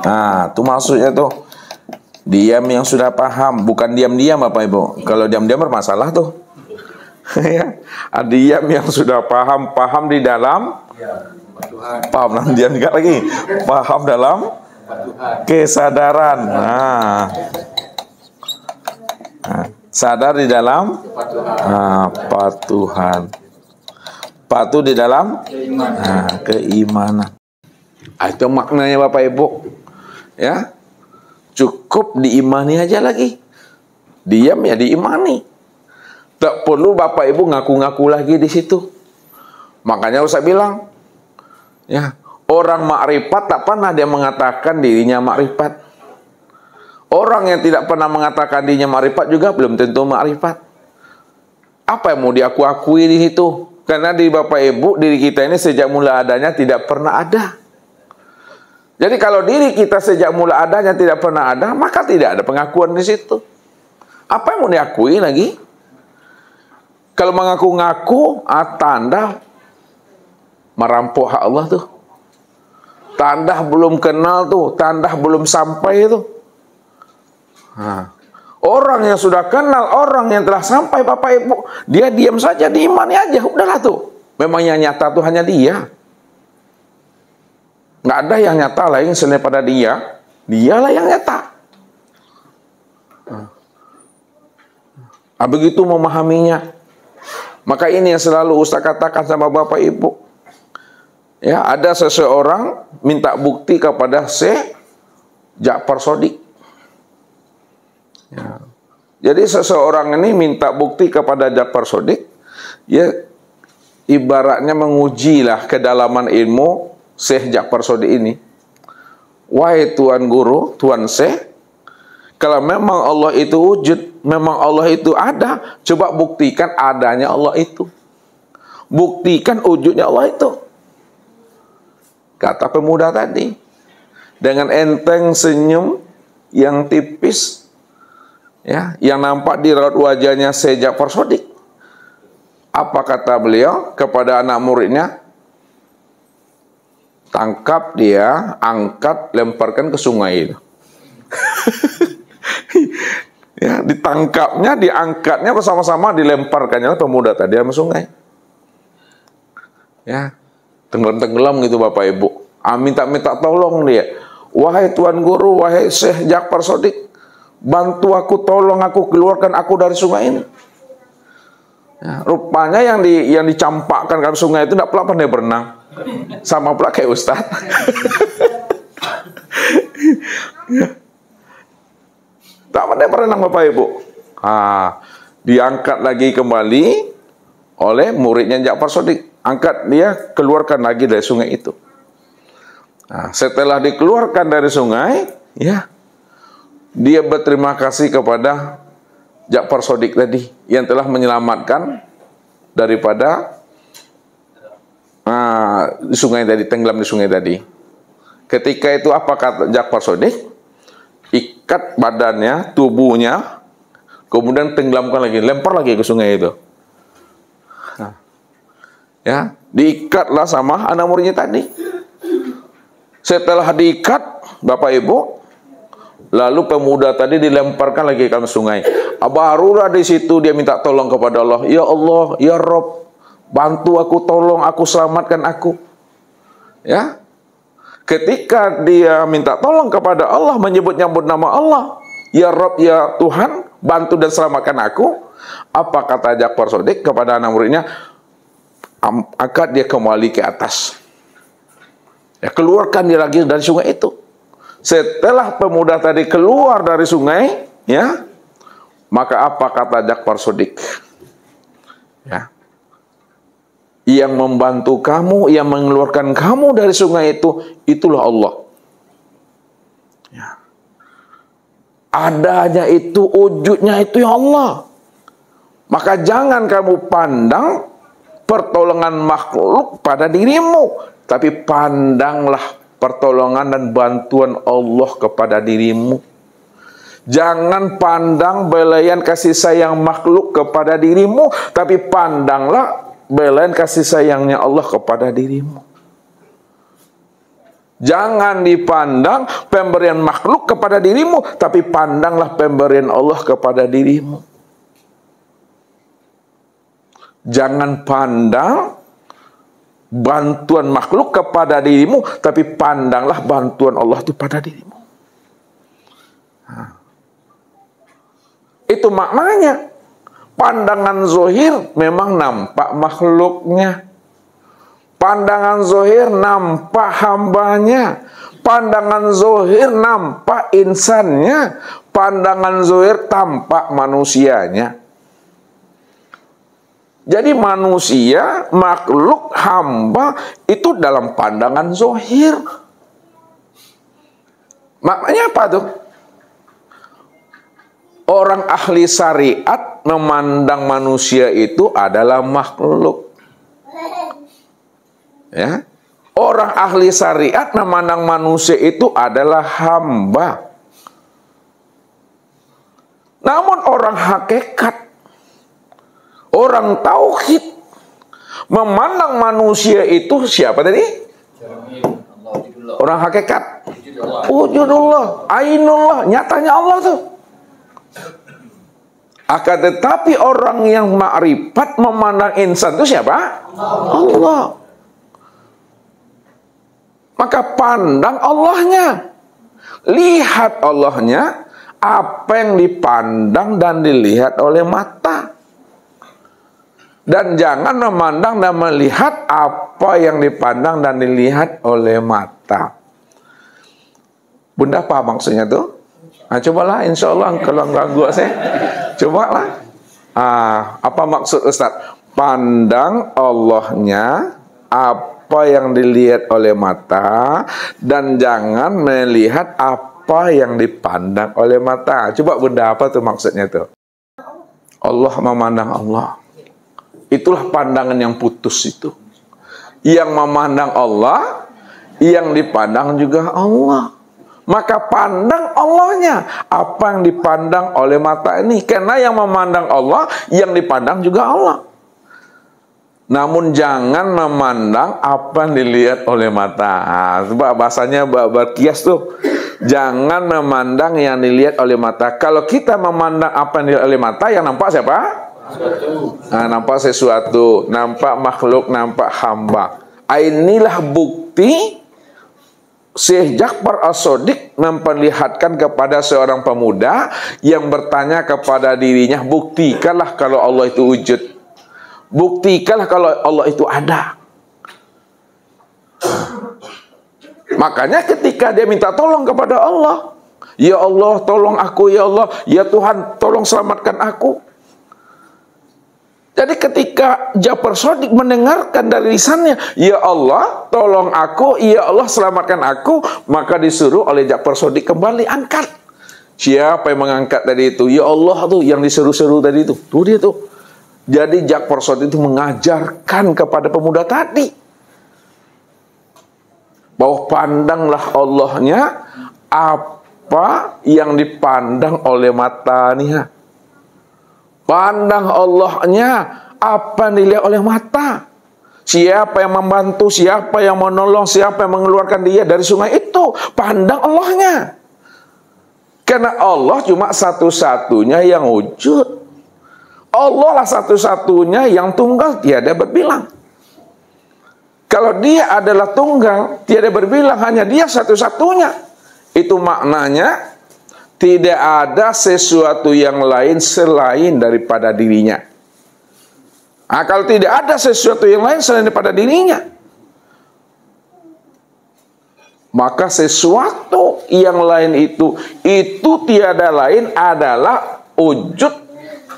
Nah, itu maksudnya tuh. Diam yang sudah paham, bukan diam-diam Bapak Ibu. Kalau diam-diam bermasalah tuh. Ya, diam yang sudah paham, paham di dalam paham diam juga lagi. Paham dalam kesadaran. Nah, sadar di dalam patuhan. Patuh di dalam keimanan. Itu maknanya Bapak Ibu. Ya. Cukup diimani aja lagi. Diam ya diimani. Tak perlu Bapak Ibu ngaku-ngaku lagi di situ. Makanya saya bilang, ya, orang makrifat tak pernah dia mengatakan dirinya makrifat. Orang yang tidak pernah mengatakan dirinya makrifat juga belum tentu makrifat. Apa yang mau diakui di situ? Karena di Bapak Ibu, diri kita ini sejak mula adanya tidak pernah ada. Jadi kalau diri kita sejak mula adanya tidak pernah ada, maka tidak ada pengakuan di situ. Apa yang mau diakui lagi? Kalau mengaku-ngaku, tanda merampok hak Allah tuh. Tanda belum kenal tuh, tanda belum sampai itu. Orang yang sudah kenal, orang yang telah sampai Bapak Ibu, dia diam saja, diimani aja, udahlah tuh. Memang yang nyata tuh hanya dia. Nggak ada yang nyata lain selain pada dia. Dialah yang nyata. Begitu memahaminya. Maka ini yang selalu Ustaz katakan sama Bapak Ibu. Ya, ada seseorang minta bukti kepada Syekh Ja'far Shadiq. Ya. Jadi seseorang ini minta bukti kepada Ja'far Shadiq. Ya, ibaratnya mengujilah kedalaman ilmu Syekh Ja'far Shadiq ini. Wahai Tuan Guru, Tuan Syekh, kalau memang Allah itu wujud, memang Allah itu ada, coba buktikan adanya Allah itu. Buktikan wujudnya Allah itu. Kata pemuda tadi. Dengan enteng senyum yang tipis, ya, yang nampak di raut wajahnya Syekh Ja'far Shadiq. Apa kata beliau kepada anak muridnya? Tangkap dia, angkat, lemparkan ke sungai itu. Ya, ditangkapnya, diangkatnya bersama-sama, dilemparkannya pemuda tadi sama sungai. Ya, tenggelam-tenggelam gitu Bapak Ibu. Minta-minta tolong dia. Wahai Tuan Guru, wahai Syekh Ja'far Shadiq, bantu aku, tolong aku, keluarkan aku dari sungai ini. Ya, rupanya yang dicampakkan ke sungai itu tidak pula pandai berenang. Sama pula kayak Ustaz. Tak pandai berenang Bapak Ibu. Diangkat lagi kembali oleh muridnya Ja'far Shadiq. Angkat dia, keluarkan lagi dari sungai itu. Setelah dikeluarkan dari sungai, ya, dia berterima kasih kepada Ja'far Shadiq tadi yang telah menyelamatkan daripada di sungai tadi, tenggelam di sungai tadi. Ketika itu apa kata Ja'far Shadiq? Ikat badannya, tubuhnya, kemudian tenggelamkan lagi, lempar lagi ke sungai itu. Ya, diikatlah sama anak muridnya tadi. Setelah diikat, Bapak Ibu, lalu pemuda tadi dilemparkan lagi ke sungai. Barulah di situ dia minta tolong kepada Allah. Ya Allah, ya Rob, bantu aku, tolong aku, selamatkan aku. Ya, ketika dia minta tolong kepada Allah, menyebut-nyebut nama Allah, ya Rob, ya Tuhan, bantu dan selamatkan aku. Apa kata Ja'far Shadiq kepada anak muridnya? Angkat dia kembali ke atas. Ya, keluarkan dia lagi dari sungai itu. Setelah pemuda tadi keluar dari sungai, ya, maka apa kata Ja'far Shadiq? Ya, yang membantu kamu, yang mengeluarkan kamu dari sungai itu, itulah Allah. Ya. Adanya itu, wujudnya itu ya Allah. Maka jangan kamu pandang pertolongan makhluk pada dirimu, tapi pandanglah pertolongan dan bantuan Allah kepada dirimu. Jangan pandang belayan kasih sayang makhluk kepada dirimu, tapi pandanglah belayan kasih sayangnya Allah kepada dirimu. Jangan dipandang pemberian makhluk kepada dirimu, tapi pandanglah pemberian Allah kepada dirimu. Jangan pandang bantuan makhluk kepada dirimu, tapi pandanglah bantuan Allah itu pada dirimu. Itu maknanya. Pandangan zohir memang nampak makhluknya. Pandangan zohir nampak hambanya. Pandangan zohir nampak insannya. Pandangan zohir tampak manusianya. Jadi manusia, makhluk, hamba itu dalam pandangan zohir. Maknanya apa tuh? Orang ahli syariat memandang manusia itu adalah makhluk. Ya. Orang ahli syariat memandang manusia itu adalah hamba. Namun orang hakikat, orang tauhid memandang manusia itu siapa tadi? Orang hakikat. Wujudullah, ainullah, nyatanya Allah tuh. Akan tetapi orang yang ma'rifat memandang insan itu siapa? Allah. Maka pandang Allahnya. Lihat Allahnya, apa yang dipandang dan dilihat oleh mata. Dan jangan memandang dan melihat apa yang dipandang dan dilihat oleh mata. Bunda apa maksudnya tuh? Nah, cobalah, insya Allah kalau nggak gua saya, cobalah. Apa maksud Ustaz? Pandang Allahnya, apa yang dilihat oleh mata, dan jangan melihat apa yang dipandang oleh mata. Coba Bunda, apa tuh maksudnya tuh? Allah memandang Allah. Itulah pandangan yang putus itu. Yang memandang Allah, yang dipandang juga Allah. Maka pandang Allahnya, apa yang dipandang oleh mata ini. Karena yang memandang Allah, yang dipandang juga Allah. Namun jangan memandang apa yang dilihat oleh mata. Sebab bahasanya berkias tuh. Jangan memandang yang dilihat oleh mata. Kalau kita memandang apa yang dilihat oleh mata, yang nampak siapa? Nah, nampak sesuatu, nampak makhluk, nampak hamba. Inilah bukti Syekh Ja'far As-Shadiq memperlihatkan kepada seorang pemuda yang bertanya kepada dirinya, buktikanlah kalau Allah itu wujud. Buktikanlah kalau Allah itu ada. Makanya ketika dia minta tolong kepada Allah, ya Allah tolong aku, ya Allah, ya Tuhan tolong selamatkan aku. Jadi ketika Ja'far Shadiq mendengarkan dari lisannya, ya Allah tolong aku, ya Allah selamatkan aku, maka disuruh oleh Ja'far Shadiq kembali angkat. Siapa yang mengangkat tadi itu? Ya Allah tuh yang disuruh-suruh tadi itu. Tuh dia tuh. Jadi Ja'far Shadiq itu mengajarkan kepada pemuda tadi. Bahwa pandanglah Allahnya apa yang dipandang oleh matanya. Pandang Allahnya apa yang dilihat oleh mata. Siapa yang membantu, siapa yang menolong, siapa yang mengeluarkan dia dari sungai itu, pandang Allahnya. Karena Allah cuma satu-satunya yang wujud. Allah lah satu-satunya yang tunggal, tiada berbilang. Kalau dia adalah tunggal, tiada berbilang, hanya dia satu-satunya. Itu maknanya tidak ada sesuatu yang lain selain daripada dirinya. Nah, kalau tidak ada sesuatu yang lain selain daripada dirinya, maka sesuatu yang lain itu tiada lain adalah wujud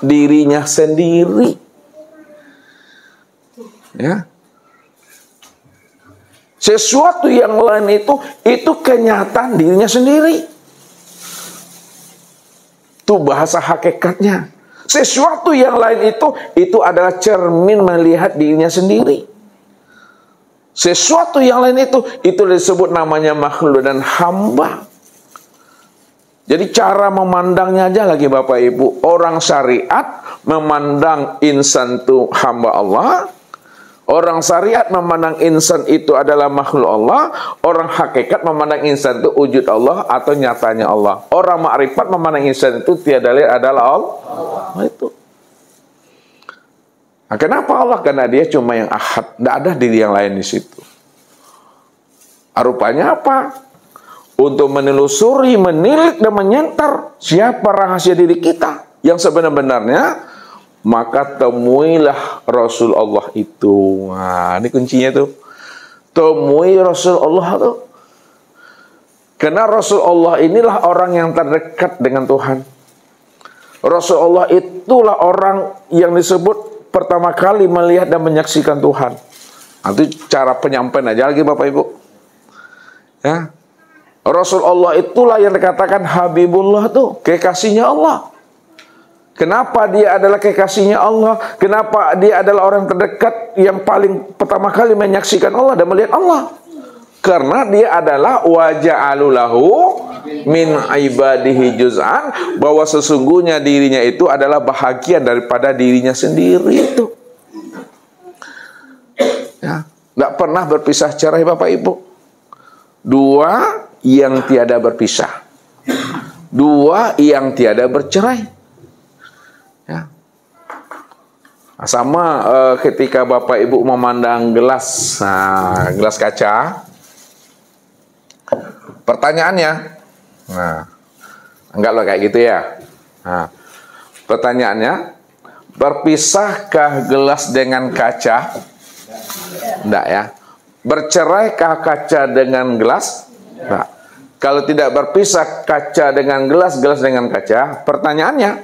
dirinya sendiri. Ya. Sesuatu yang lain itu kenyataan dirinya sendiri. Itu bahasa hakikatnya. Sesuatu yang lain itu adalah cermin melihat dirinya sendiri. Sesuatu yang lain itu disebut namanya makhluk dan hamba. Jadi cara memandangnya aja lagi Bapak Ibu. Orang syariat memandang insan itu hamba Allah. Orang syariat memandang insan itu adalah makhluk Allah. Orang hakikat memandang insan itu wujud Allah atau nyatanya Allah. Orang ma'rifat memandang insan itu tiada lain adalah Allah. Itu. Nah, kenapa Allah? Karena dia cuma yang ahad. Tidak ada diri yang lain di situ. Rupanya apa? Untuk menelusuri, menilik dan menyentar siapa rahasia diri kita yang sebenar-benarnya, maka temuilah Rasul Allah itu. Nah, ini kuncinya tuh. Temui Rasul Allah tuh. Karena Rasul Allah inilah orang yang terdekat dengan Tuhan. Rasul Allah itulah orang yang disebut pertama kali melihat dan menyaksikan Tuhan. Nah, itu cara penyampaian aja lagi Bapak Ibu. Ya. Rasul Allah itulah yang dikatakan Habibullah tuh, kekasihnya Allah. Kenapa dia adalah kekasihnya Allah? Kenapa dia adalah orang terdekat yang paling pertama kali menyaksikan Allah dan melihat Allah? Karena dia adalah waja'alulahu min ibadihi juz'an, bahwa sesungguhnya dirinya itu adalah bahagian daripada dirinya sendiri itu. Ya, tidak pernah berpisah cerai Bapak Ibu. Dua yang tiada berpisah. Dua yang tiada bercerai. Ya. Nah, sama ketika Bapak Ibu memandang gelas, gelas kaca. Pertanyaannya, enggak loh kayak gitu ya. Nah, pertanyaannya, berpisahkah gelas dengan kaca? Enggak ya. Berceraikah kaca dengan gelas? Enggak. Kalau tidak berpisah kaca dengan gelas, gelas dengan kaca, pertanyaannya,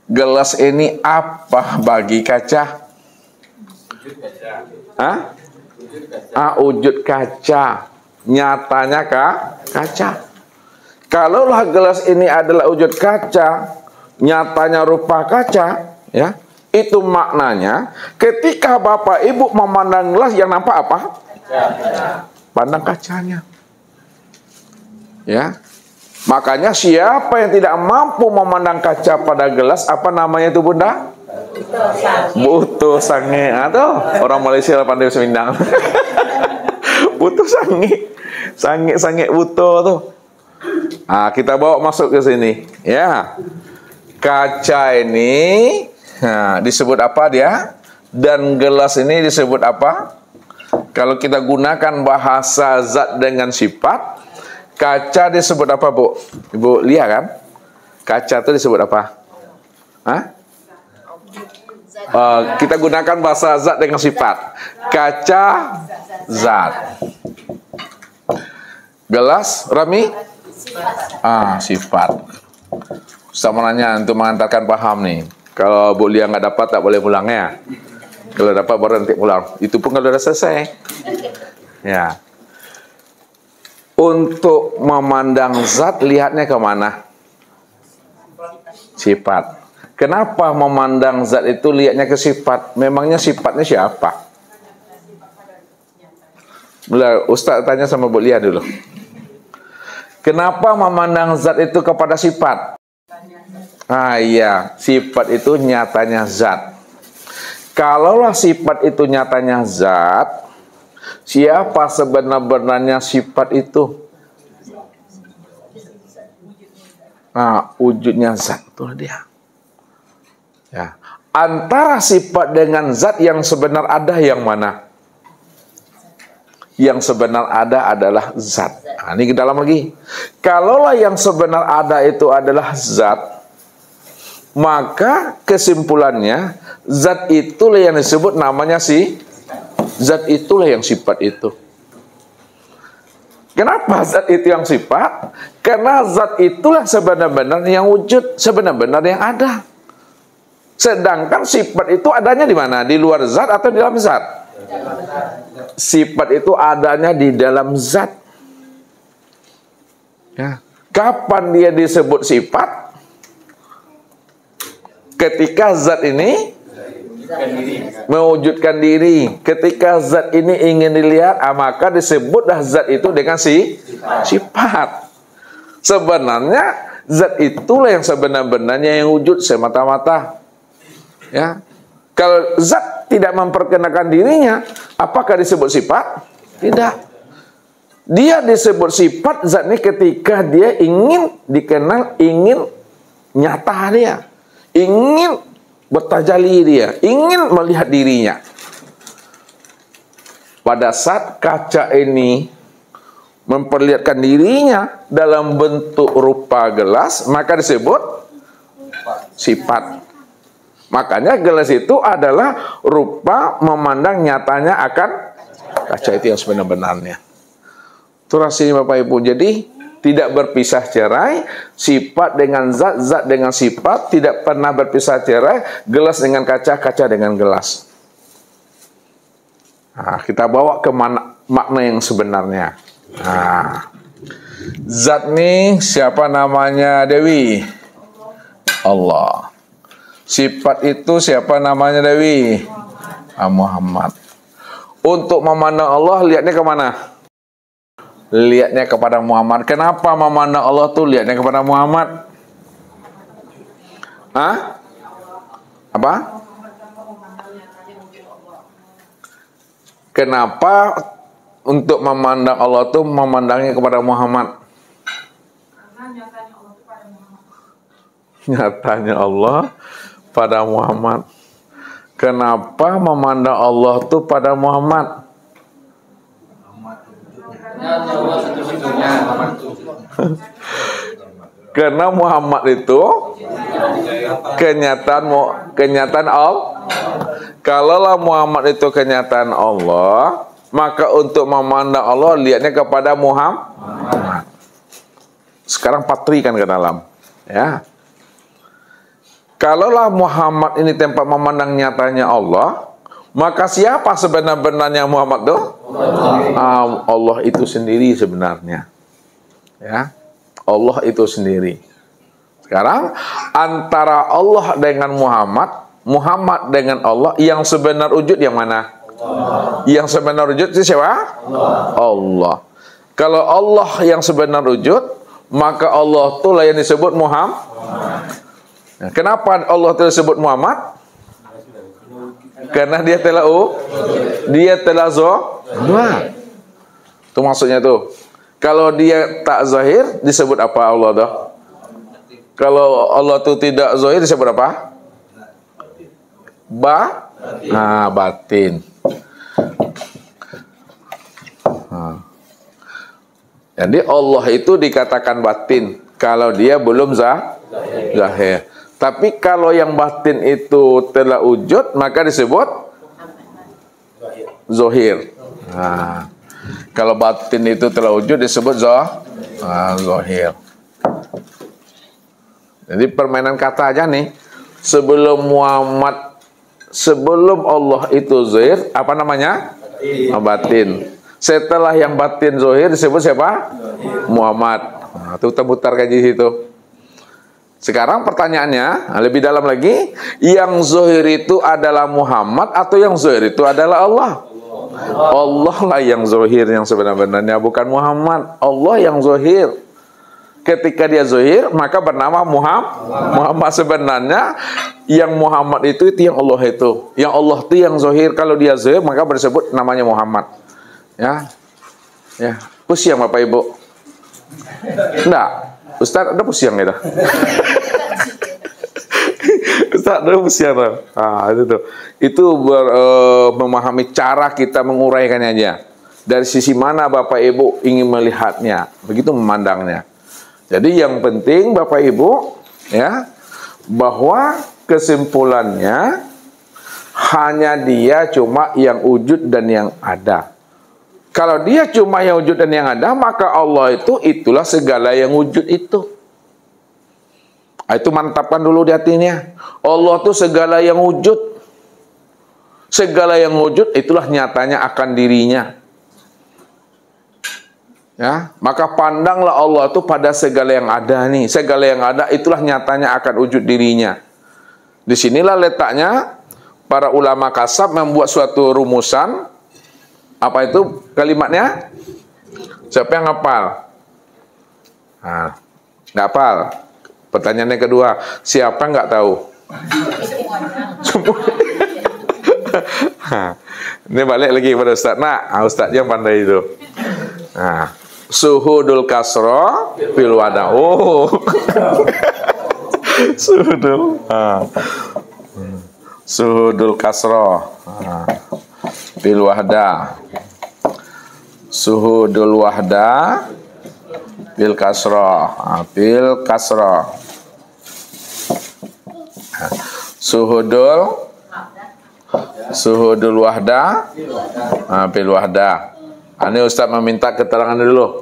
gelas ini apa bagi kaca? Wujud kaca. Nyatanya kaca. Kalaulah gelas ini adalah wujud kaca, nyatanya rupa kaca, ya, itu maknanya ketika Bapak Ibu memandang gelas yang nampak apa? Pandang kacanya. Ya. Makanya siapa yang tidak mampu memandang kaca pada gelas, apa namanya itu Bunda? Butuh sange. Atau orang Malaysia pandai semindang. Butuh sange. Sange butuh tuh. Nah, kita bawa masuk ke sini. Ya. Kaca ini disebut apa dia? Dan gelas ini disebut apa? Kalau kita gunakan bahasa zat dengan sifat, kaca disebut apa Bu? Ibu lihat kan? Kaca itu disebut apa? Kita gunakan bahasa zat dengan sifat. Kaca zat. Gelas Rami? Sifat. Ustaz menanya untuk mengantarkan paham nih. Kalau Bu Lia nggak dapat tak boleh pulang ya. Kalau dapat baru nanti pulang. Itu pun kalau sudah selesai. Ya. Untuk memandang zat lihatnya ke mana? Sifat. Kenapa memandang zat itu lihatnya ke sifat? Memangnya sifatnya siapa? Ustaz tanya sama Bu Lia dulu. Kenapa memandang zat itu kepada sifat? Ah iya, sifat itu nyatanya zat. Kalaulah sifat itu nyatanya zat, siapa sebenar-benarnya sifat itu? Nah, wujudnya zat, itu dia. Ya. Antara sifat dengan zat yang sebenar ada yang mana? Yang sebenar ada adalah zat. Nah, ini ke dalam lagi. Kalaulah yang sebenar ada itu adalah zat, maka kesimpulannya zat itulah yang disebut namanya zat itulah yang sifat itu. Kenapa zat itu yang sifat? Karena zat itulah sebenar-benar yang wujud, sebenar-benar yang ada. Sedangkan sifat itu adanya di mana? Di luar zat atau di dalam zat? Sifat itu adanya di dalam zat. Ya. Kapan dia disebut sifat? Ketika zat ini mewujudkan diri. Ketika zat ini ingin dilihat, maka disebutlah zat itu dengan sifat. Sebenarnya zat itulah yang sebenar-benarnya yang wujud semata-mata. Ya, kalau zat tidak memperkenalkan dirinya, apakah disebut sifat? Tidak. Dia disebut sifat zat ini ketika dia ingin dikenal, ingin nyata dia, ingin bertajalli dia, ingin melihat dirinya. Pada saat kaca ini memperlihatkan dirinya dalam bentuk rupa gelas, maka disebut sifat. Makanya gelas itu adalah rupa memandang nyatanya akan kaca itu yang sebenar-benarnya. Itu rasanya Bapak Ibu. Jadi tidak berpisah cerai, sifat dengan zat, zat dengan sifat, tidak pernah berpisah cerai, gelas dengan kaca, kaca dengan gelas. Nah, kita bawa ke makna yang sebenarnya. Nah, zat nih siapa namanya? Dewi. Allah. Sifat itu siapa namanya Dewi? Muhammad. Untuk memandang Allah lihatnya kemana? Lihatnya kepada Muhammad. Kenapa memandang Allah tuh lihatnya kepada Muhammad? Hah? Apa? Kenapa untuk memandang Allah tuh memandangnya kepada Muhammad? Nyatanya Allah pada Muhammad. Kenapa memandang Allah tuh pada Muhammad? Karena Muhammad itu kenyataan Allah. Kalaulah Muhammad itu kenyataan Allah, maka untuk memandang Allah lihatnya kepada Muhammad. Sekarang patrikan ke dalam, ya. Kalaulah Muhammad ini tempat memandang nyatanya Allah, maka siapa sebenar-benarnya Muhammad itu? Allah itu sendiri sebenarnya. Ya, Allah itu sendiri. Sekarang antara Allah dengan Muhammad, Muhammad dengan Allah, yang sebenar wujud yang mana? Yang sebenar wujud itu siapa? Allah. Kalau Allah yang sebenar wujud, maka Allah itulah yang disebut Muhammad. Nah, kenapa Allah tersebut Muhammad? Karena dia telah zahir. Itu maksudnya tuh. Kalau dia tak zahir disebut apa Allah dah? Kalau Allah itu tidak zahir disebut apa? Batin. Jadi Allah itu dikatakan batin kalau dia belum zahir. Tapi kalau yang batin itu telah wujud, maka disebut zahir. Nah, kalau batin itu telah wujud disebut zahir. Jadi permainan kata aja nih. Sebelum Allah itu zahir, apa namanya? Batin. Setelah yang batin zahir disebut siapa? Muhammad. Nah, itu putar kaji situ. Sekarang pertanyaannya lebih dalam lagi, yang zahir itu adalah Muhammad atau yang zahir itu adalah Allah? Allah lah yang zohir yang sebenar-benarnya, bukan Muhammad. Allah yang zohir. Ketika dia zohir, maka bernama Muhammad. Sebenarnya yang Muhammad itu yang Allah itu. Yang Allah itu yang zohir. Kalau dia zohir, maka disebut namanya Muhammad. Ya, ya. Pusing Bapak Ibu? Enggak. Ustaz ada pusing gitu. Ustaz ada pusing. Itu tuh. Itu memahami cara kita menguraikannya aja. Dari sisi mana Bapak Ibu ingin melihatnya, begitu memandangnya. Jadi yang penting Bapak Ibu ya, bahwa kesimpulannya hanya dia cuma yang wujud dan yang ada. Kalau dia cuma yang wujud dan yang ada, maka Allah itu itulah segala yang wujud itu. Itu mantapkan dulu di hatinya. Allah itu segala yang wujud. Segala yang wujud itulah nyatanya akan dirinya. Ya, maka pandanglah Allah itu pada segala yang ada nih. Segala yang ada itulah nyatanya akan wujud dirinya. Disinilah letaknya para ulama kasab membuat suatu rumusan. Apa itu kalimatnya? Siapa yang hafal? Nah, nggak hafal. Pertanyaan yang kedua, siapa nggak tahu? Ini balik lagi pada Ustaz. Nah, Ustaz yang pandai itu. Nah, suhudul kasro fil wada. Oh. Suhudul kasro fil wahda. Suhudul wahda fil kasro. Fil kasro. Suhudul wahda fil wahda. Ini Ustaz meminta keterangan dulu.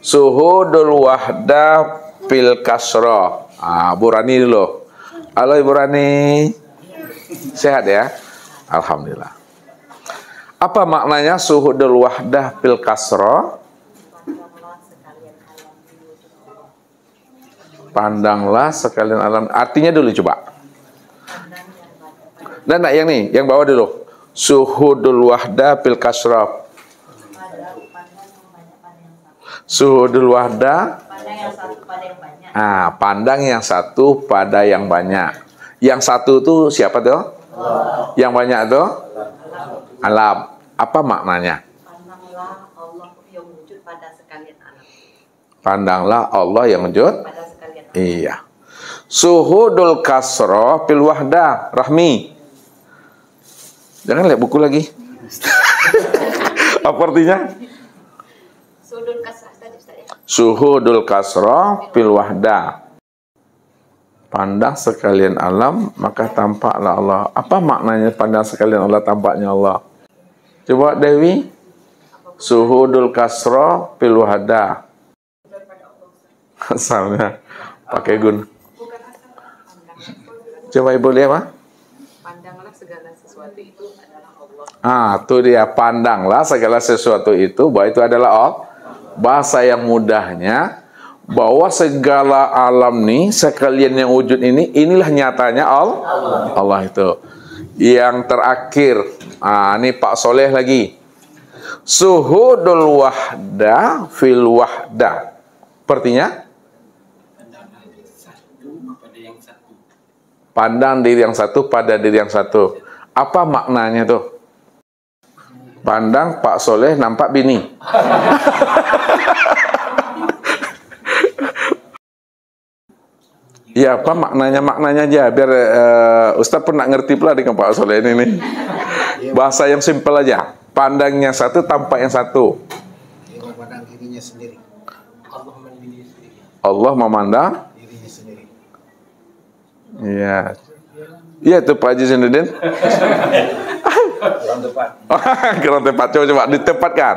Suhudul wahda fil kasro. Bu Rani dulu. Halo Ibu Rani. Sehat ya? Alhamdulillah. Apa maknanya suhudul wahda fil kasro? Pandanglah sekalian alam. Artinya dulu coba. Dan yang nih, yang bawah dulu. Suhudul wahda fil kasro. Suhudul wahda, pandang yang satu pada yang banyak. Yang satu itu siapa tuh? Allah. Yang banyak tuh? Alam. Apa maknanya? Pandanglah Allah yang wujud pada sekalian alam. Pandanglah Allah yang wujud pada sekalian alam. Iya. Suhudul kasro fil wahda. Rahmi. Jangan lihat buku lagi. Apa artinya? Suhudul kasrah tadi Ustaz ya. Suhudul kasro fil wahda. Pandang sekalian alam, maka tampaklah Allah. Apa maknanya pandang sekalian Allah, tampaknya Allah? Coba Dewi. Suhudul kasro fil wahda. Asalnya pakai gun. Coba Ibu lihat apa? Pandanglah segala sesuatu itu adalah Allah. Itu dia, pandanglah segala sesuatu itu bahwa itu adalah Allah. Bahasa yang mudahnya, bahwa segala alam nih, sekalian yang wujud ini, inilah nyatanya Allah itu. Yang terakhir, ini Pak Soleh lagi. Suhudul wahda fil wahda. Artinya? Pandang diri yang satu pada diri yang satu. Apa maknanya tuh? Pandang Pak Soleh nampak bini. Ya, apa maknanya? Maknanya aja biar Ustaz pernah ngerti pula dengan Pak Soleh ini nih. Bahasa yang simpel aja. Pandangnya satu, tampak yang satu. Dia memandang dirinya sendiri. Allah memandang Dirinya sendiri. Iya. Iya tuh Pak Haji Zainuddin. Kurang tepat. Kurang tepat. Coba ditempatkan.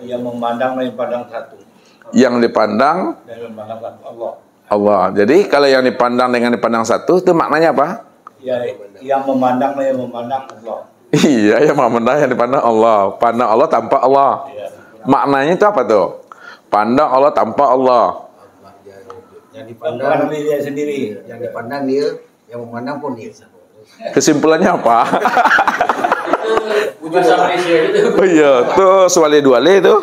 Yang memandang dan dipandang satu. Yang dipandang Dan memandang Allah. Allah. Jadi kalau yang dipandang dengan dipandang satu itu maknanya apa? Ya, yang memandang dan yang memandang Allah. Iya, yang memandang yang dipandang Allah. Pandang Allah tampak Allah. Ya. Maknanya itu apa tuh? Pandang Allah tampak Allah. Yang dipandang dia sendiri. Yang dipandang dia, yang memandang pun dia. Kesimpulannya apa? Bahasa Malaysia itu. Oh iya, tuh Swale Duale itu.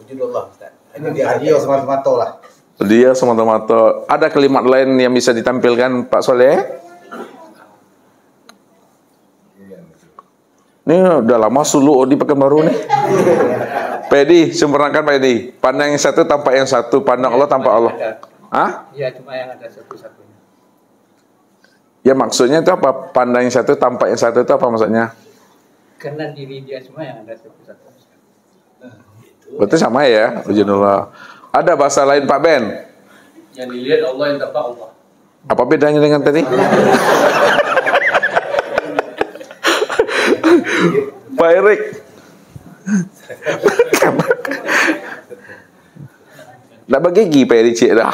Wujud Allah, Ustaz. Ini dia semata-mata lah. Dia semata-mata. Ada kalimat lain yang bisa ditampilkan Pak Soleh? Ini udah lama suluk di Pekanbaru nih. Pedi, sempurnakan Pedi. Pandang yang satu tampak yang satu, pandang Allah tampak Allah. Hah? Iya, cuma yang ada satu-satunya. Ya maksudnya itu apa? Pandang yang satu tampak yang satu itu apa maksudnya? Karena diri dia semua yang ada satu-satunya. Berarti sama ya, wujudullah. Ada bahasa lain Pak Ben? Yang dilihat Allah yang tampak Allah. Apa bedanya dengan tadi? Pak Erik. Nak bagi gigi Pak Erik cik dah.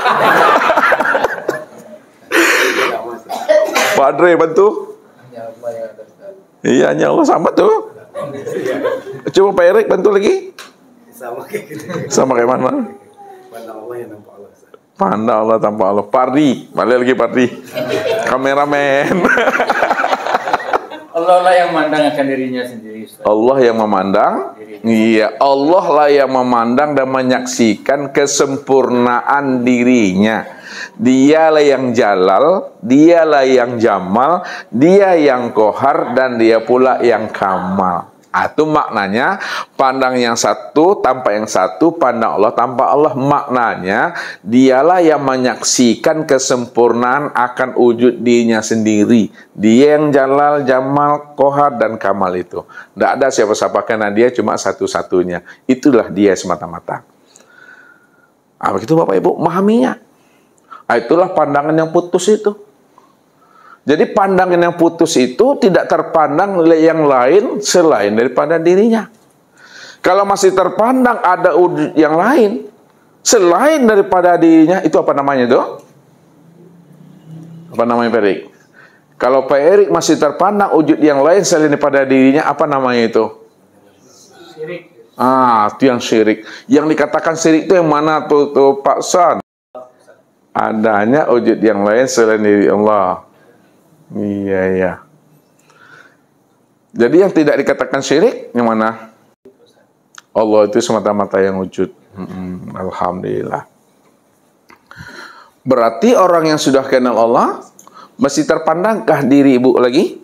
Pak Andre bantu. Iya, hanya Allah sama tuh. Coba Pak Erik bantu lagi. Sama kayak gitu. Sama kayak mana? Pandang Allah yang nampak Allah. Pandang Allah tanpa Allah. Pardi, balik lagi Pardi. Kameramen. Allah lah yang memandang akan dirinya sendiri, Ustaz. Allah yang memandang. Iya, Allah lah yang memandang dan menyaksikan kesempurnaan dirinya. Dialah yang jalal, dialah yang jamal, dia yang kohar, dan dia pula yang kamal. Itu maknanya pandang yang satu tanpa yang satu, pandang Allah tanpa Allah. Maknanya dialah yang menyaksikan kesempurnaan akan wujud dirinya sendiri. Dia yang jalal, jamal, kohar, dan kamal itu. Tidak ada siapa-siapa karena dia cuma satu-satunya. Itulah dia semata-mata. Begitu Bapak Ibu memahaminya. Itulah pandangan yang putus itu. Jadi pandangan yang putus itu tidak terpandang oleh yang lain selain daripada dirinya. Kalau masih terpandang ada wujud yang lain selain daripada dirinya, itu apa namanya itu? Apa namanya Pak Erik? Kalau Pak Erik masih terpandang wujud yang lain selain daripada dirinya, apa namanya itu? Syirik. Itu yang syirik. Yang dikatakan syirik itu yang mana tuh Pak San? Adanya wujud yang lain selain diri Allah. Iya. Jadi yang tidak dikatakan syirik yang mana? Allah itu semata-mata yang wujud. Alhamdulillah. Berarti orang yang sudah kenal Allah masih terpandangkah diri ibu lagi?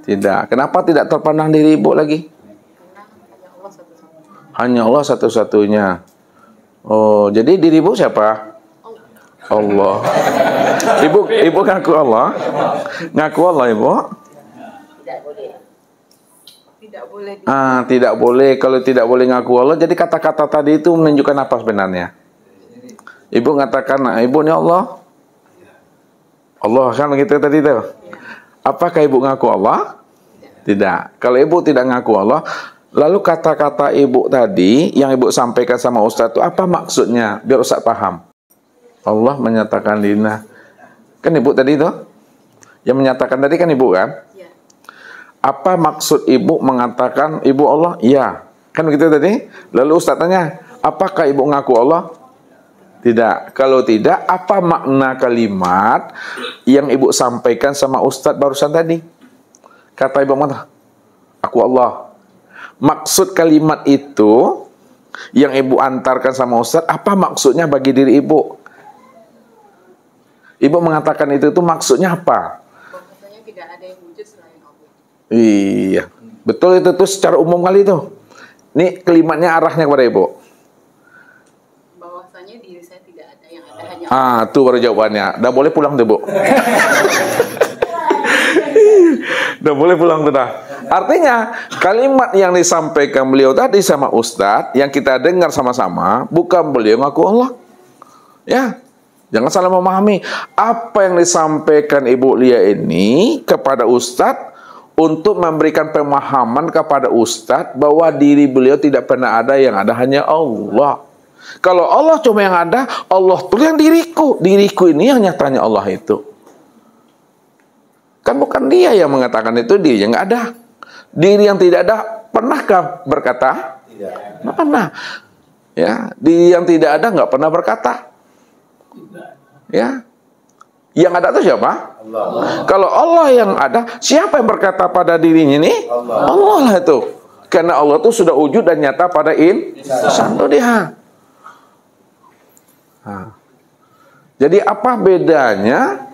Tidak. Kenapa tidak terpandang diri ibu lagi? Hanya Allah satu-satunya. Oh, jadi diri ibu siapa? Allah. Ibu ngaku Allah? Ngaku Allah ibu? Tidak boleh. Tidak boleh. Tidak boleh. Kalau tidak boleh ngaku Allah, jadi kata-kata tadi itu menunjukkan apa sebenarnya? Ibu mengatakan, ibu ini Allah. Allah kan begitu tadi itu. Apakah ibu ngaku Allah? Tidak. Kalau ibu tidak ngaku Allah, lalu kata-kata ibu tadi yang ibu sampaikan sama Ustaz itu apa maksudnya? Biar Ustaz paham. Allah menyatakan dirinya. Kan ibu tadi itu? Yang menyatakan tadi kan ibu kan? Ya. Apa maksud ibu mengatakan ibu Allah? Ya. Kan begitu tadi? Lalu Ustaz tanya, apakah ibu ngaku Allah? Tidak. Kalau tidak, apa makna kalimat yang ibu sampaikan sama Ustaz barusan tadi? Kata ibu mana? Aku Allah. Maksud kalimat itu yang ibu antarkan sama Ustaz, apa maksudnya bagi diri ibu? Ibu mengatakan itu maksudnya apa? Bahwasanya tidak ada yang wujud selain Allah. Iya, betul itu tuh secara umum kali itu. Ini kalimatnya arahnya kepada ibu. Bahwasanya diri saya tidak ada, yang ada hanya Allah. Tuh baru jawabannya. Udah boleh pulang tuh bu. Udah boleh pulang tuh dah. Artinya kalimat yang disampaikan beliau tadi sama Ustadz yang kita dengar sama-sama bukan beliau ngaku Allah. Ya. Jangan salah memahami. Apa yang disampaikan Ibu Lia ini kepada Ustadz untuk memberikan pemahaman kepada Ustadz bahwa diri beliau tidak pernah ada, yang ada hanya Allah. Kalau Allah cuma yang ada, Allah tuh yang diriku. Diriku ini yang nyatanya Allah itu. Kan bukan dia yang mengatakan itu, dirinya nggak ada. Diri yang tidak ada, pernahkah berkata? Tidak. Nggak pernah. Ya, diri yang tidak ada nggak pernah berkata. Ya, Yang ada itu siapa? Allah. Kalau Allah yang ada, siapa yang berkata pada dirinya nih? Allah lah itu. Karena Allah itu sudah wujud dan nyata pada insan itu dia. Nah. Jadi apa bedanya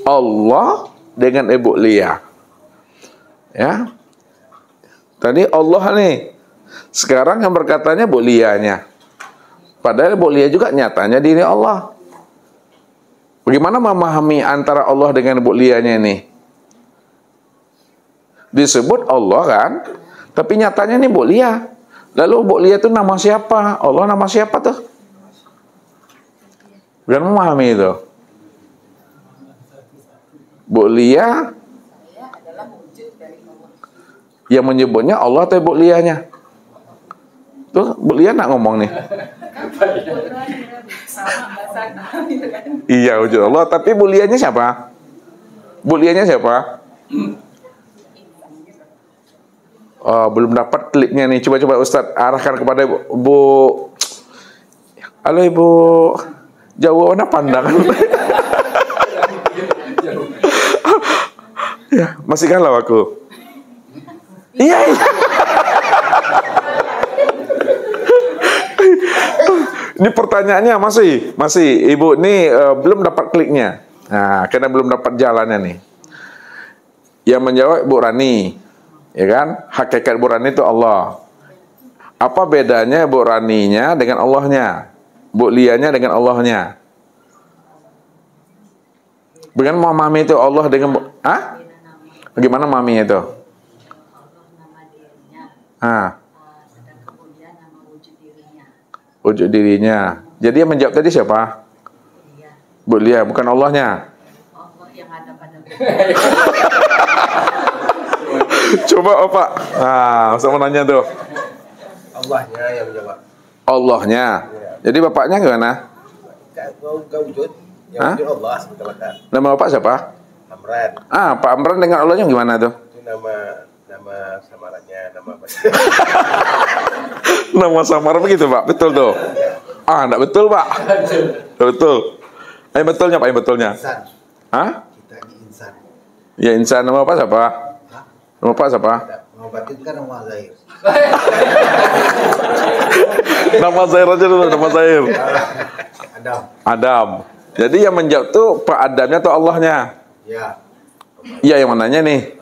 Allah dengan Ibu Lia? Ya. Tadi Allah nih. Sekarang yang berkatanya Bu Lianya. Padahal Bu Lia juga nyatanya diri Allah. Bagaimana memahami antara Allah dengan Bu Lianya ini? Disebut Allah kan, tapi nyatanya ini Bu Lia. Lalu Bu Lia itu nama siapa? Allah nama siapa tuh? Bagaimana memahami itu? Bu Lia yang menyebutnya Allah atau Bu Lianya? Tuh Bu Lia nak ngomong nih. Iya wujud Allah, tapi Bu Lianya siapa? Bu Lianya siapa? Oh, belum dapat klipnya nih. Coba Ustaz arahkan kepada Bu. Halo Ibu. Jauh mana pandangan? Ya, masih galau aku. Iya. Ini pertanyaannya masih Ibu ini belum dapat kliknya. Nah, karena belum dapat jalannya nih. Yang menjawab Bu Rani, ya kan? Hakikat Bu Rani itu Allah. Apa bedanya Bu Raninya dengan Allahnya? Bu Lianya dengan Allahnya? Bagaimana memahami itu Allah dengan Bagaimana memahami itu? Wujud dirinya. Jadi yang menjawab tadi siapa? Bu Lia, bukan Allahnya. Allah yang ada pada Coba Pak. Saya mau nanya tuh. Allahnya yang menjawab. Allahnya. Jadi bapaknya gimana? Kau wujud. Yang wujud Allah sebentar. Nama bapak siapa? Amran. Pak Amran dengan Allahnya gimana tuh? Itu nama samarannya, nama apa? Nama samar begitu Pak, betul tuh. Enggak betul Pak. Betul. Yang betulnya Pak, yang betulnya. Insan. Kita ini insan. Ya insan, nama Bapak siapa? Nama Bapak siapa? Nama batin kan nama Zahir. Nama Zahir aja dulu, nama Zahir. Adam. Jadi yang menjawab tuh Pak Adamnya atau Allahnya? Ya. Iya, yang mananya nih?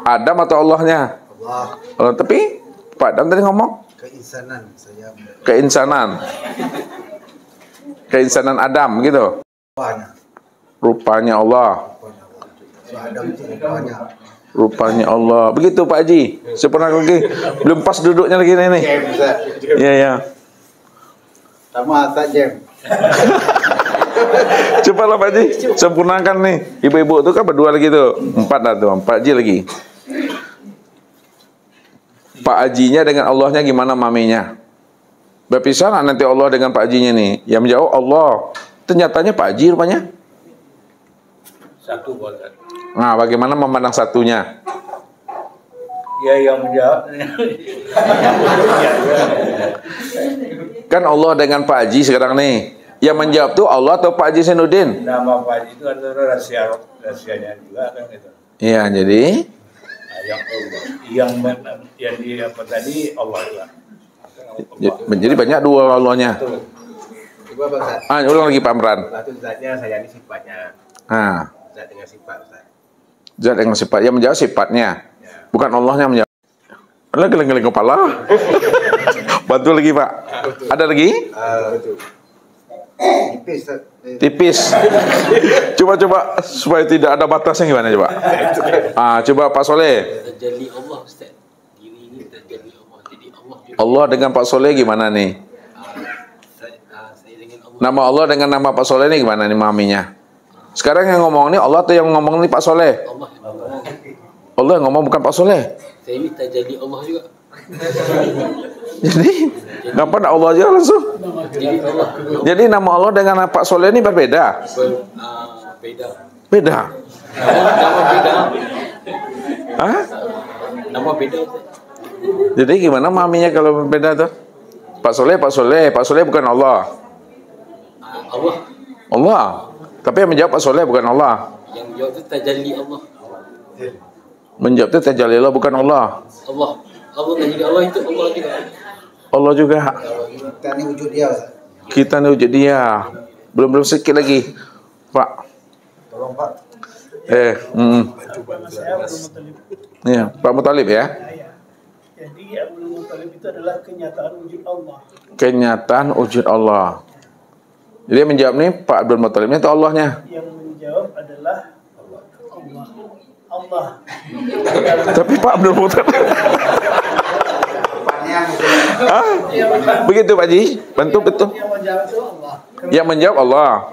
Adam atau Allahnya? Allah. Tapi Pak Adam tadi ngomong Keinsanan saya. Keinsanan Adam gitu. Rupanya Allah. Adam itu rupanya. Rupanya Allah. Begitu Pak Haji. Saya pernah lagi. Belum pas duduknya lagi nih. Iya. Sama saja. Coba lah Pak Haji. Sempurnakan nih. Ibu-ibu itu kan berdua lagi tuh. 4 lah tuh. Pak Haji lagi. Pak Hajinya dengan Allahnya gimana maminya? Berpisah nanti Allah dengan Pak Hajinya nih. Yang menjawab Allah. Ternyatanya Pak Haji rupanya. Satu boleh. Nah, bagaimana memandang satunya? Ya yang menjawab. Kan Allah dengan Pak Haji sekarang nih. Yang menjawab tuh Allah atau Pak Haji Senudin? Nama Pak Haji itu adalah rahasianya juga kan itu. Iya, jadi yang di apa tadi Allah juga. jadi banyak dua Allahnya. Coba Bang Ustaz. Ulang lagi Pak Amran. Satu zatnya, saya ini sifatnya. Zat dengan sifat Ustaz. Zat dengan sifat. Yang menjawab sifatnya. Ya. Bukan Allahnya menjawab. Lagi kepala. Bantu lagi Pak. Ada lagi? Betul. Tipis. Coba supaya tidak ada batasnya gimana coba? Coba Pak Soleh. Terjadi Allah Ustaz. Diri ini terjadi Allah. Jadi Allah juga. Allah dengan Pak Soleh gimana nih? Saya dengan Allah. Nama Allah dengan nama Pak Soleh nih gimana nih maminya? Sekarang yang ngomong nih Allah atau yang ngomong nih Pak Soleh? Allah yang ngomong. Allah yang ngomong bukan Pak Soleh. Saya ini terjadi Allah juga. Jadi ngapa nak Allah aja langsung? Jadi Allah. Jadi nama Allah dengan Pak Soleh ini berbeda. Beda. Beda. Nama beda. Hah? Nama beda. Jadi gimana maminya kalau berbeda tuh? Pak Soleh bukan Allah. Allah. Allah. Tapi yang menjawab Pak Soleh bukan Allah. Yang jawab itu tajalli Allah. Menjawab itu tajalli Allah bukan Allah. Allah. Allah tajalli Allah itu Allah juga. Allah juga. Kita ni wujud dia, Ustaz. Kita ni wujud dia. Belum sedikit lagi, Pak. Tolong Pak. Ya, Pak Muthalib ya. Jadi Abdul Muthalib itu adalah kenyataan wujud Allah. Kenyataan wujud Allah. Jadi yang menjawab nih Pak Abdul Muthalib itu Allahnya. Yang menjawab adalah Allah. Tapi Pak Abdul Muthalib. Begitu Pak Haji? Bantu betul. Yang menjawab itu Allah. Yang menjawab Allah.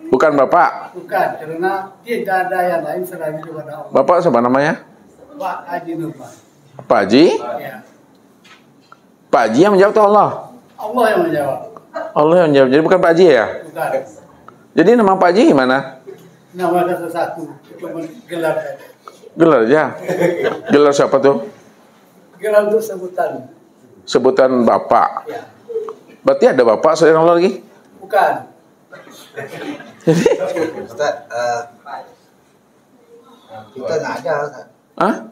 Bukan Bapak. Bukan, karena tidak ada yang lain selain daripada Allah. Bapak siapa namanya? Pak Haji Nurman. Pak Haji? Ya. Pak Haji yang menjawab itu Allah. Allah yang menjawab. Allah yang menjawab. Jadi bukan Pak Haji ya? Bukan. Jadi nama Pak Haji gimana? Nama satu. Cuma gelar. Gelar aja. Gelar siapa tuh? Gelar untuk sebutan. Sebutan Bapak. Ya. Berarti ada Bapak selain Allah lagi? Bukan. Ustaz, kita nggak ada, Ustaz. Hah?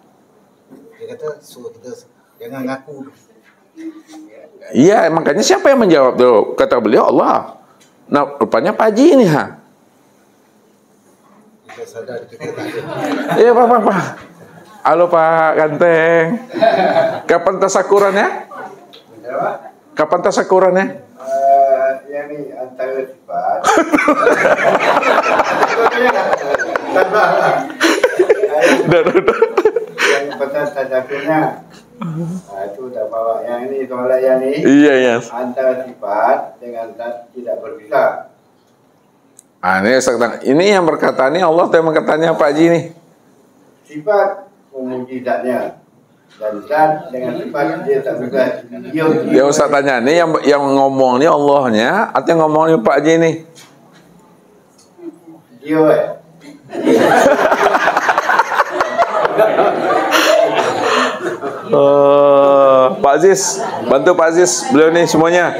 Dia kata suruh kita jangan ngaku. Iya, makanya siapa yang menjawab tuh? Kata beliau Allah. Nah, rupanya Pak Haji ini ha. Kita sadar kita tak ada. Iya, Pak. Halo Pak Ganteng. Kapan tasakurannya? Kapan tasakurannya? Yang ni antara sifat. Yang pesan tadakurnya. Itu dah bawa yang ini, soalan yang ni. Iya. Antara sifat dengan zat tidak berbeza. Ini yang berkata ini Allah yang berkatanya Pak Haji nih. Sifat memuji zatnya. Dan zat dengan sifat dia tak berbeza. Ya Ustaz tanya nih yang ngomong ni Allahnya atau yang ngomong ni Pak Haji nih? Dia Pak Aziz, bantu Pak Aziz, beliau nih semuanya.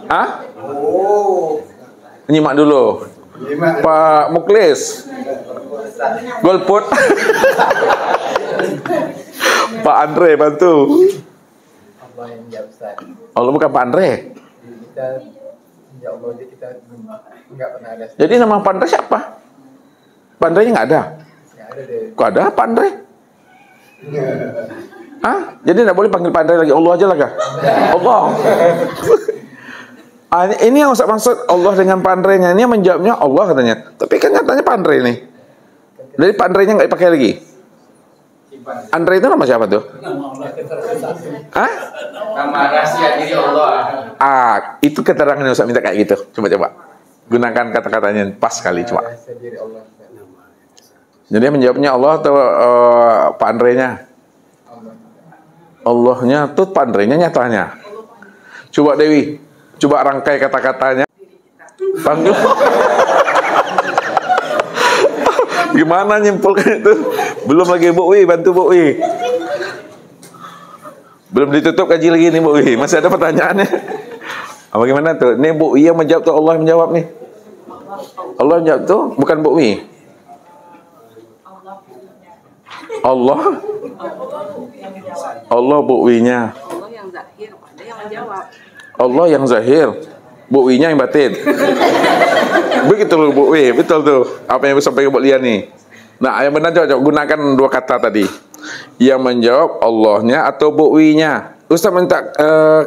Hah? Nyimak dulu. Pak Muklis, golput. Pak Andre bantu. Allah yang jawab, Ustaz. Allah bukan Pak Andre. Kita ya Allah aja kita enggak pernah ada. Jadi nama Pak Andre siapa? Pak Andre nya nggak ada. Enggak ada deh. Kok ada Pak Andre? Hah? Jadi nggak boleh panggil Pak Andre lagi, Allah aja lah kah? Allah. Ini yang Ustaz maksud Allah dengan Pak Andre-nya. Ini yang menjawabnya Allah katanya. Tapi kan nyatanya Pak Andre nih. Jadi Pak Andre-nya nggak dipakai lagi. Andre itu nama siapa tuh? Hah? Nama rahasia diri Allah. Itu keterangan yang Ustaz minta kayak gitu. Coba. Gunakan kata-katanya pas sekali, coba. Sendiri Allah. Jadi menjawabnya Allah atau Pak Andre-nya? Allahnya tuh Pak Andre-nya nyatanya. Coba Dewi, coba rangkai kata-katanya. Panggil. Gimana nyimpulkan itu? Belum lagi Bu Wi, bantu Bu Wi. Belum ditutup kaji lagi nih Bu Wi. Masih ada pertanyaannya. Bagaimana tuh? Ini Bu Wi yang menjawab tuh, Allah yang menjawab nih. Allah yang menjawab tuh bukan Bu Wi. Allah Bu Wi-nya. Allah yang zahir, ada yang menjawab. Allah yang zahir, Bu Wi-nya yang batin. Begitu loh Bu Wi, betul tuh apa yang disampaikan Bu Lia nih. Nah, yang benar coba gunakan dua kata tadi. Yang menjawab Allahnya atau Bu Wi-nya. Ustaz minta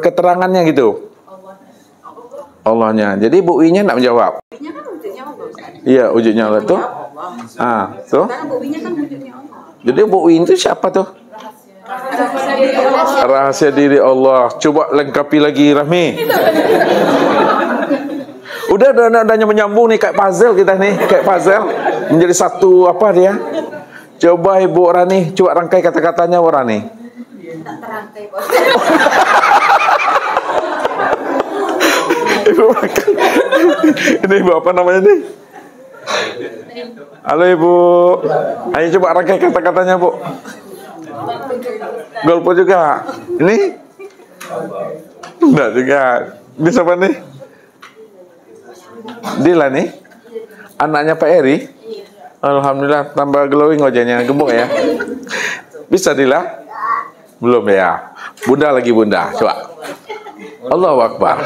keterangannya gitu. Allahnya. Jadi Bu Wi-nya enggak menjawab. Wujudnya kan wujudnya Allah, Ustaz. Iya, wujudnya Allah tuh. Tuh. Karena buwinya kan wujudnya Allah. Jadi Bu Wi itu siapa tuh? Rahasia diri Allah. Rahasia diri Allah. Coba lengkapi lagi Rahmi. Udah menyambung nih kayak puzzle kita nih, kayak puzzle menjadi satu apa dia? Coba Ibu Rani, coba rangkai kata-katanya Bu Rani. Tak terangkai, Bos. Ibu ini Ibu apa namanya nih? Halo Ibu. Ayo coba rangkai kata-katanya Bu. Golput juga. Ini? Enggak juga. Bisa apa nih? Dila nih, anaknya Pak Eri. Alhamdulillah tambah glowing wajahnya, gemuk ya. Bisa Dila? Belum ya. Bunda lagi bunda, coba. Allahu Akbar.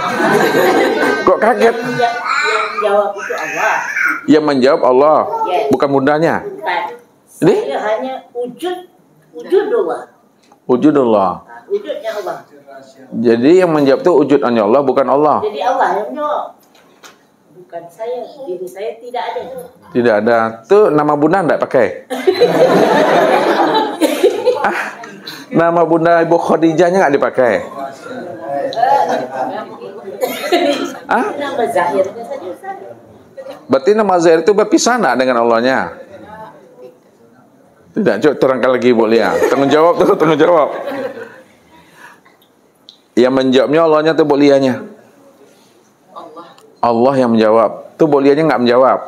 Kok kaget? Yang jawab itu Allah. Yang menjawab Allah, Yes. bukan bundanya. Bukan. Ini? Saya hanya wujud Allah. Wujudullah. Wujudnya Allah. Jadi yang menjawab itu wujudnya Allah, bukan Allah. Jadi Allah yang menjawab. Bukan saya, diri saya tidak ada. Tidak ada. Tuh nama bunda enggak pakai? Nama bunda Ibu Khadijahnya enggak dipakai? Nama zahirnya saja Ustaz. Berarti nama Zahir itu berpisah enggak dengan Allahnya? Tidak, coba terangkan lagi Bu Lia. Tanggung jawab tuh, tanggung jawab. Yang menjawabnya Allahnya tuh Bu Lianya. Allah yang menjawab. Tuh Bu Lianya enggak menjawab.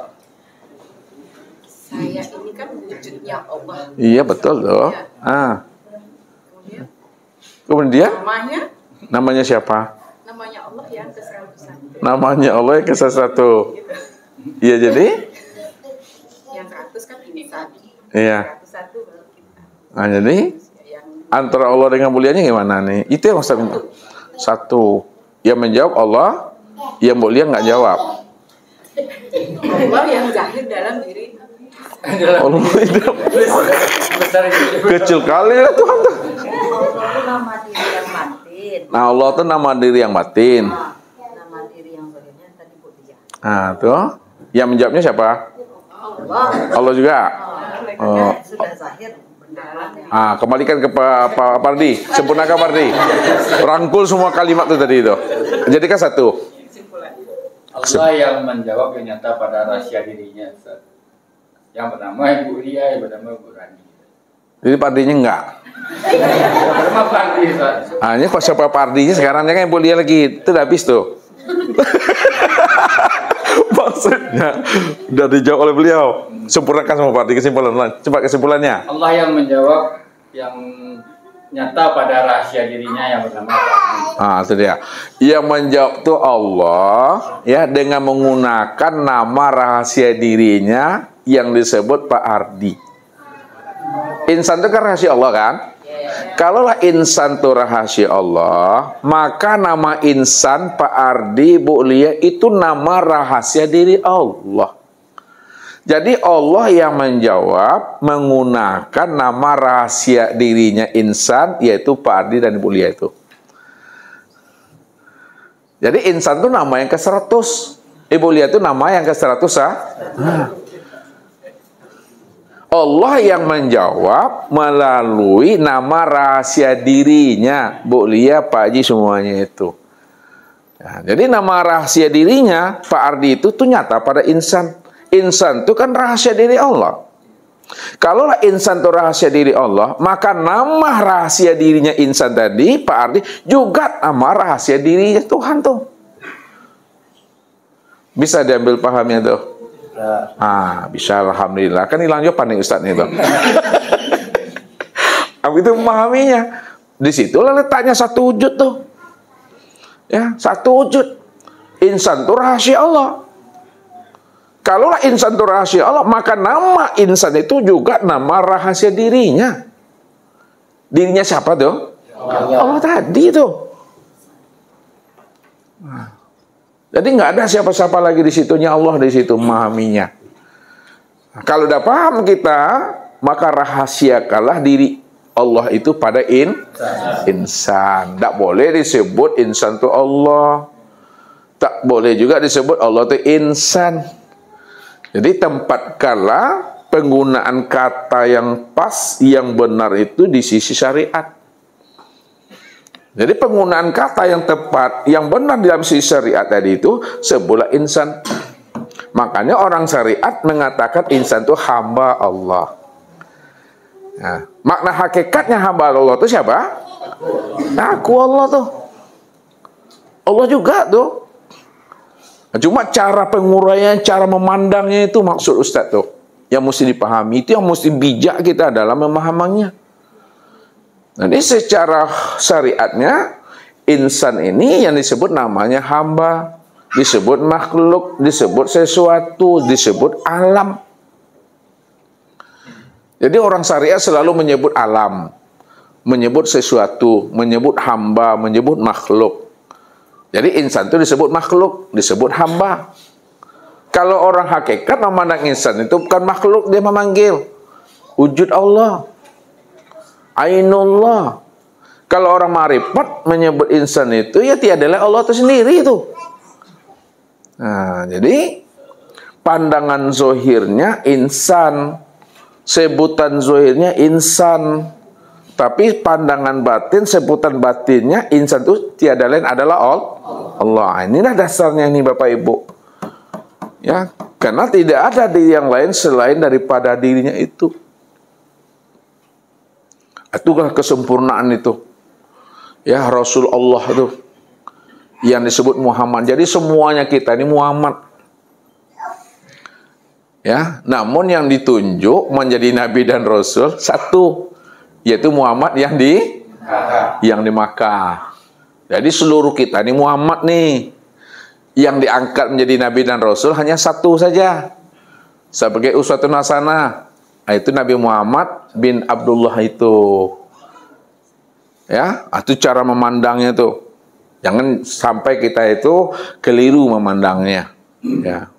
Saya ini kan wujudnya Allah. Iya betul tuh. Kemudian namanya siapa? Namanya Allah yang ke-101. Namanya Allah yang ke-101. Iya jadi? Yang 100 kan insan. Iya. 101 baru kita. Nah jadi Yang antara Allah dengan mulianya gimana nih? Itu yang Ustaz minta. Satu. Yang menjawab Allah, yang mulia nggak jawab. Allah yang zahir dalam diri. Allah itu Besar itu. kecil kali lah Tuhan tuh. Nama diri yang batin. Nah Allah tuh nama diri yang batin. Nama diri yang zahirnya tadi Bu Dia. Nah tuh. Yang menjawabnya siapa? Allah. Allah juga. Oh. Sudah zahir benar. Kembalikan ke Pak Pardi. Sempurnakan Pardi. Rangkul semua kalimat itu tadi itu. Jadikan satu. Allah yang menjawab yang nyata pada rahasia dirinya, Ustaz. Yang pertama Ibu Lia, yang pertama Ibu Rani. Jadi Pardinya enggak. Yang pertama Pardi, Ustaz. Ini kok siapa Pardinya sekarang kan Ibu Lia lagi. Itu udah habis tuh. Maksudnya udah dijawab oleh beliau. Sempurnakan sama Pardi kesimpulan. Coba kesimpulannya. Allah yang menjawab yang nyata pada rahasia dirinya, yang pertama Pardi. Itu dia. Yang menjawab tuh Allah ya dengan menggunakan nama rahasia dirinya yang disebut Pak Ardi. Insan itu kan rahasia Allah kan? Kalaulah insan itu rahasia Allah, maka nama insan Pak Ardi, Bu Lia itu nama rahasia diri Allah. Jadi Allah yang menjawab menggunakan nama rahasia dirinya insan, yaitu Pak Ardi dan Bu Lia itu. Jadi insan itu nama yang ke-100. Ibu Lia itu nama yang ke-100 Allah yang menjawab melalui nama rahasia dirinya, Bu Lia, Pak Haji semuanya itu. Nah, jadi nama rahasia dirinya Pak Ardi itu tuh nyata pada insan. Insan itu kan rahasia diri Allah. Kalaulah insan itu rahasia diri Allah, maka nama rahasia dirinya insan tadi, Pak Ardi, juga nama rahasia dirinya Tuhan tuh. Bisa diambil pahamnya tuh? Bisa, alhamdulillah. Kan hilang jawaban nih Ustaz nih tuh. Itu memahaminya. Di situlah letaknya satu wujud tuh. Ya, satu wujud. Insan itu rahasia Allah. Kalaulah insan itu rahasia Allah, maka nama insan itu juga nama rahasia dirinya. Dirinya siapa tuh? Allah tadi tuh. Jadi nggak ada siapa-siapa lagi di situnya, Allah di situ memahaminya. Kalau udah paham kita, maka rahasiakanlah diri Allah itu pada insan. Tak boleh disebut insan itu Allah. Tak boleh juga disebut Allah itu insan. Jadi tempatkanlah penggunaan kata yang pas, yang benar itu di sisi syariat. Jadi penggunaan kata yang tepat, yang benar dalam sisi syariat tadi itu sebuah insan. Makanya orang syariat mengatakan insan itu hamba Allah. Nah, makna hakikatnya hamba Allah itu siapa? Aku Allah tuh. Allah juga tuh. Cuma cara penguraian, cara memandangnya itu maksud Ustaz tuh. Yang mesti dipahami, itu yang mesti bijak kita dalam memahaminya. Jadi secara syariatnya, insan ini yang disebut namanya hamba. disebut makhluk, disebut sesuatu, disebut alam. Jadi orang syariat selalu menyebut alam, menyebut sesuatu, menyebut hamba, menyebut makhluk. Jadi insan itu disebut makhluk, disebut hamba. Kalau orang hakikat memandang insan itu bukan makhluk, dia memanggil wujud Allah, Ainullah. Kalau orang marifat menyebut insan itu ya tiadalah Allah itu sendiri itu. Nah, jadi pandangan zohirnya insan, sebutan zohirnya insan, tapi pandangan batin, sebutan batinnya insan itu tiada lain adalah Allah. Inilah dasarnya ini Bapak Ibu. Ya, karena tidak ada diri yang lain selain daripada dirinya itu. Itulah kesempurnaan itu. Ya, Rasulullah itu yang disebut Muhammad. Jadi semuanya kita ini Muhammad. Ya, namun yang ditunjuk menjadi nabi dan rasul satu, yaitu Muhammad yang di Makkah. Jadi seluruh kita ini Muhammad nih. Yang diangkat menjadi nabi dan rasul hanya satu saja. Sebagai uswatun hasanah. Itu Nabi Muhammad bin Abdullah itu. Ya, itu cara memandangnya tuh. Jangan sampai kita itu keliru memandangnya. Ya.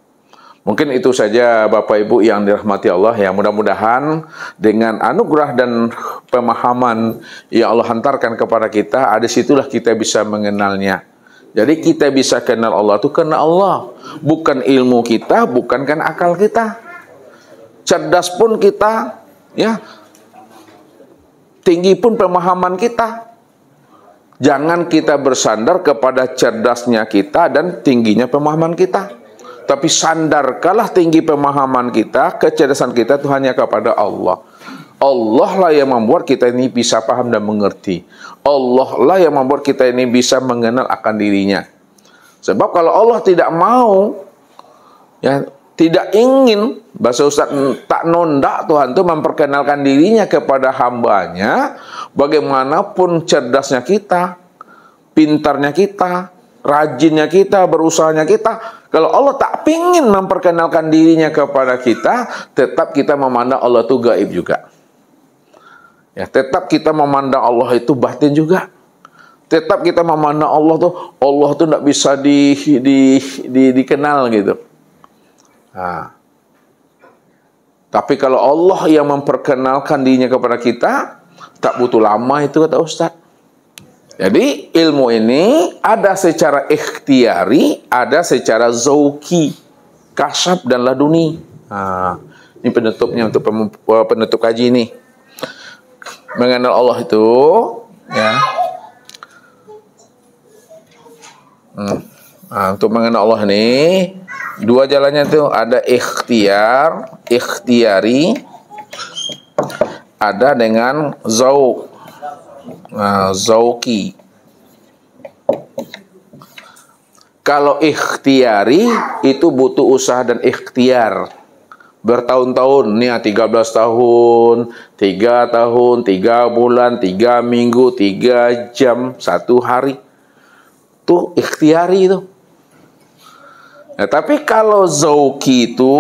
Mungkin itu saja Bapak Ibu yang dirahmati Allah, ya. Mudah-mudahan dengan anugerah dan pemahaman yang Allah hantarkan kepada kita, ada situlah kita bisa mengenalnya. Jadi kita bisa kenal Allah itu karena Allah, bukan ilmu kita, bukan kan akal kita. Cerdas pun kita, ya. Tinggi pun pemahaman kita. Jangan kita bersandar kepada cerdasnya kita dan tingginya pemahaman kita. Tapi sandarkanlah tinggi pemahaman kita, kecerdasan kita itu hanya kepada Allah. Allah lah yang membuat kita ini bisa paham dan mengerti. Allah lah yang membuat kita ini bisa mengenal akan dirinya. Sebab kalau Allah tidak mau, ya, tidak ingin, bahasa Ustaz tak nondak Tuhan itu memperkenalkan dirinya kepada hambanya, bagaimanapun cerdasnya kita, pintarnya kita, rajinnya kita, berusahanya kita, kalau Allah tak ingin memperkenalkan dirinya kepada kita, tetap kita memandang Allah itu gaib juga. Ya, tetap kita memandang Allah itu batin juga. Tetap kita memandang Allah itu tidak bisa dikenal gitu. Nah, tapi kalau Allah yang memperkenalkan dirinya kepada kita, tak butuh lama itu kata Ustaz. Jadi ilmu ini ada secara ikhtiari, ada secara zauki, kasab dan laduni. Nah, ini penutupnya untuk penutup kaji ini. Mengenal Allah itu, ya. Nah, untuk mengenal Allah ini dua jalannya itu, ada ikhtiari, ada dengan zauki. Kalau ikhtiari itu butuh usaha dan ikhtiar. Bertahun-tahun, nih 13 tahun, 3 tahun, 3 bulan, 3 minggu, 3 jam, 1 hari. Itu ikhtiari itu. Nah, tapi kalau zauki itu,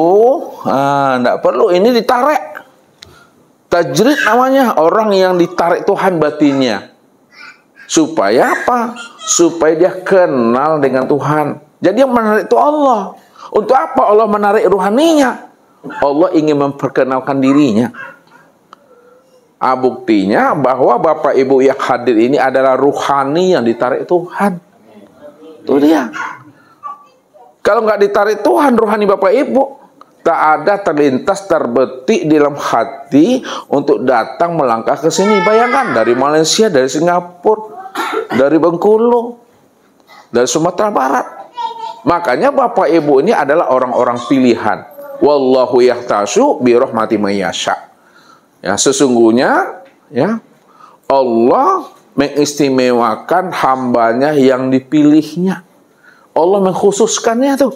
enggak perlu, ini ditarik. Tajrid namanya, orang yang ditarik Tuhan batinnya. Supaya apa? Supaya dia kenal dengan Tuhan. Jadi yang menarik itu Allah. Untuk apa Allah menarik ruhaninya? Allah ingin memperkenalkan dirinya. Buktinya bahwa Bapak Ibu yang hadir ini adalah ruhani yang ditarik Tuhan. Itu dia. Kalau nggak ditarik Tuhan, ruhani Bapak Ibu, tak ada terlintas terbetik dalam hati untuk datang melangkah ke sini. Bayangkan dari Malaysia, dari Singapura, dari Bengkulu, dari Sumatera Barat. Makanya Bapak Ibu ini adalah orang-orang pilihan. Wallahu yahtasu bi rahmati may yasha. Ya, sesungguhnya ya Allah mengistimewakan hambanya yang dipilihnya. Allah mengkhususkannya tuh.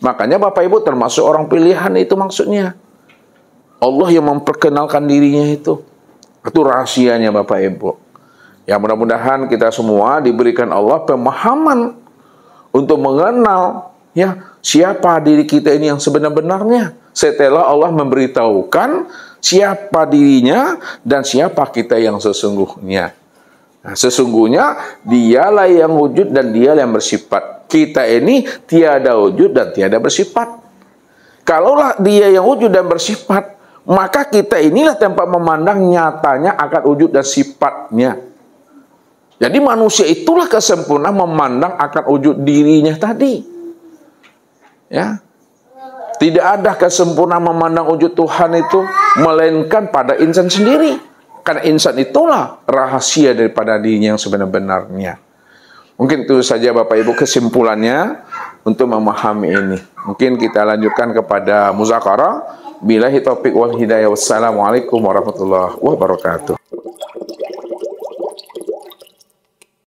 Makanya Bapak Ibu termasuk orang pilihan itu maksudnya. Allah yang memperkenalkan dirinya itu. Itu rahasianya Bapak Ibu. Ya, mudah-mudahan kita semua diberikan Allah pemahaman untuk mengenal ya siapa diri kita ini yang sebenar-benarnya. Setelah Allah memberitahukan siapa dirinya dan siapa kita yang sesungguhnya. Nah, sesungguhnya dialah yang wujud dan dialah yang bersifat. Kita ini tiada wujud dan tiada bersifat. Kalaulah dia yang wujud dan bersifat, maka kita inilah tempat memandang nyatanya akan wujud dan sifatnya. Jadi manusia itulah kesempurnaan memandang akan wujud dirinya tadi. Ya. Tidak ada kesempurnaan memandang wujud Tuhan itu melainkan pada insan sendiri. Karena insan itulah rahasia daripada dirinya yang sebenar-benarnya. Mungkin itu saja Bapak Ibu kesimpulannya untuk memahami ini. Mungkin kita lanjutkan kepada muzakarah. Billahi taufiq wal hidayah. Wassalamualaikum warahmatullahi wabarakatuh.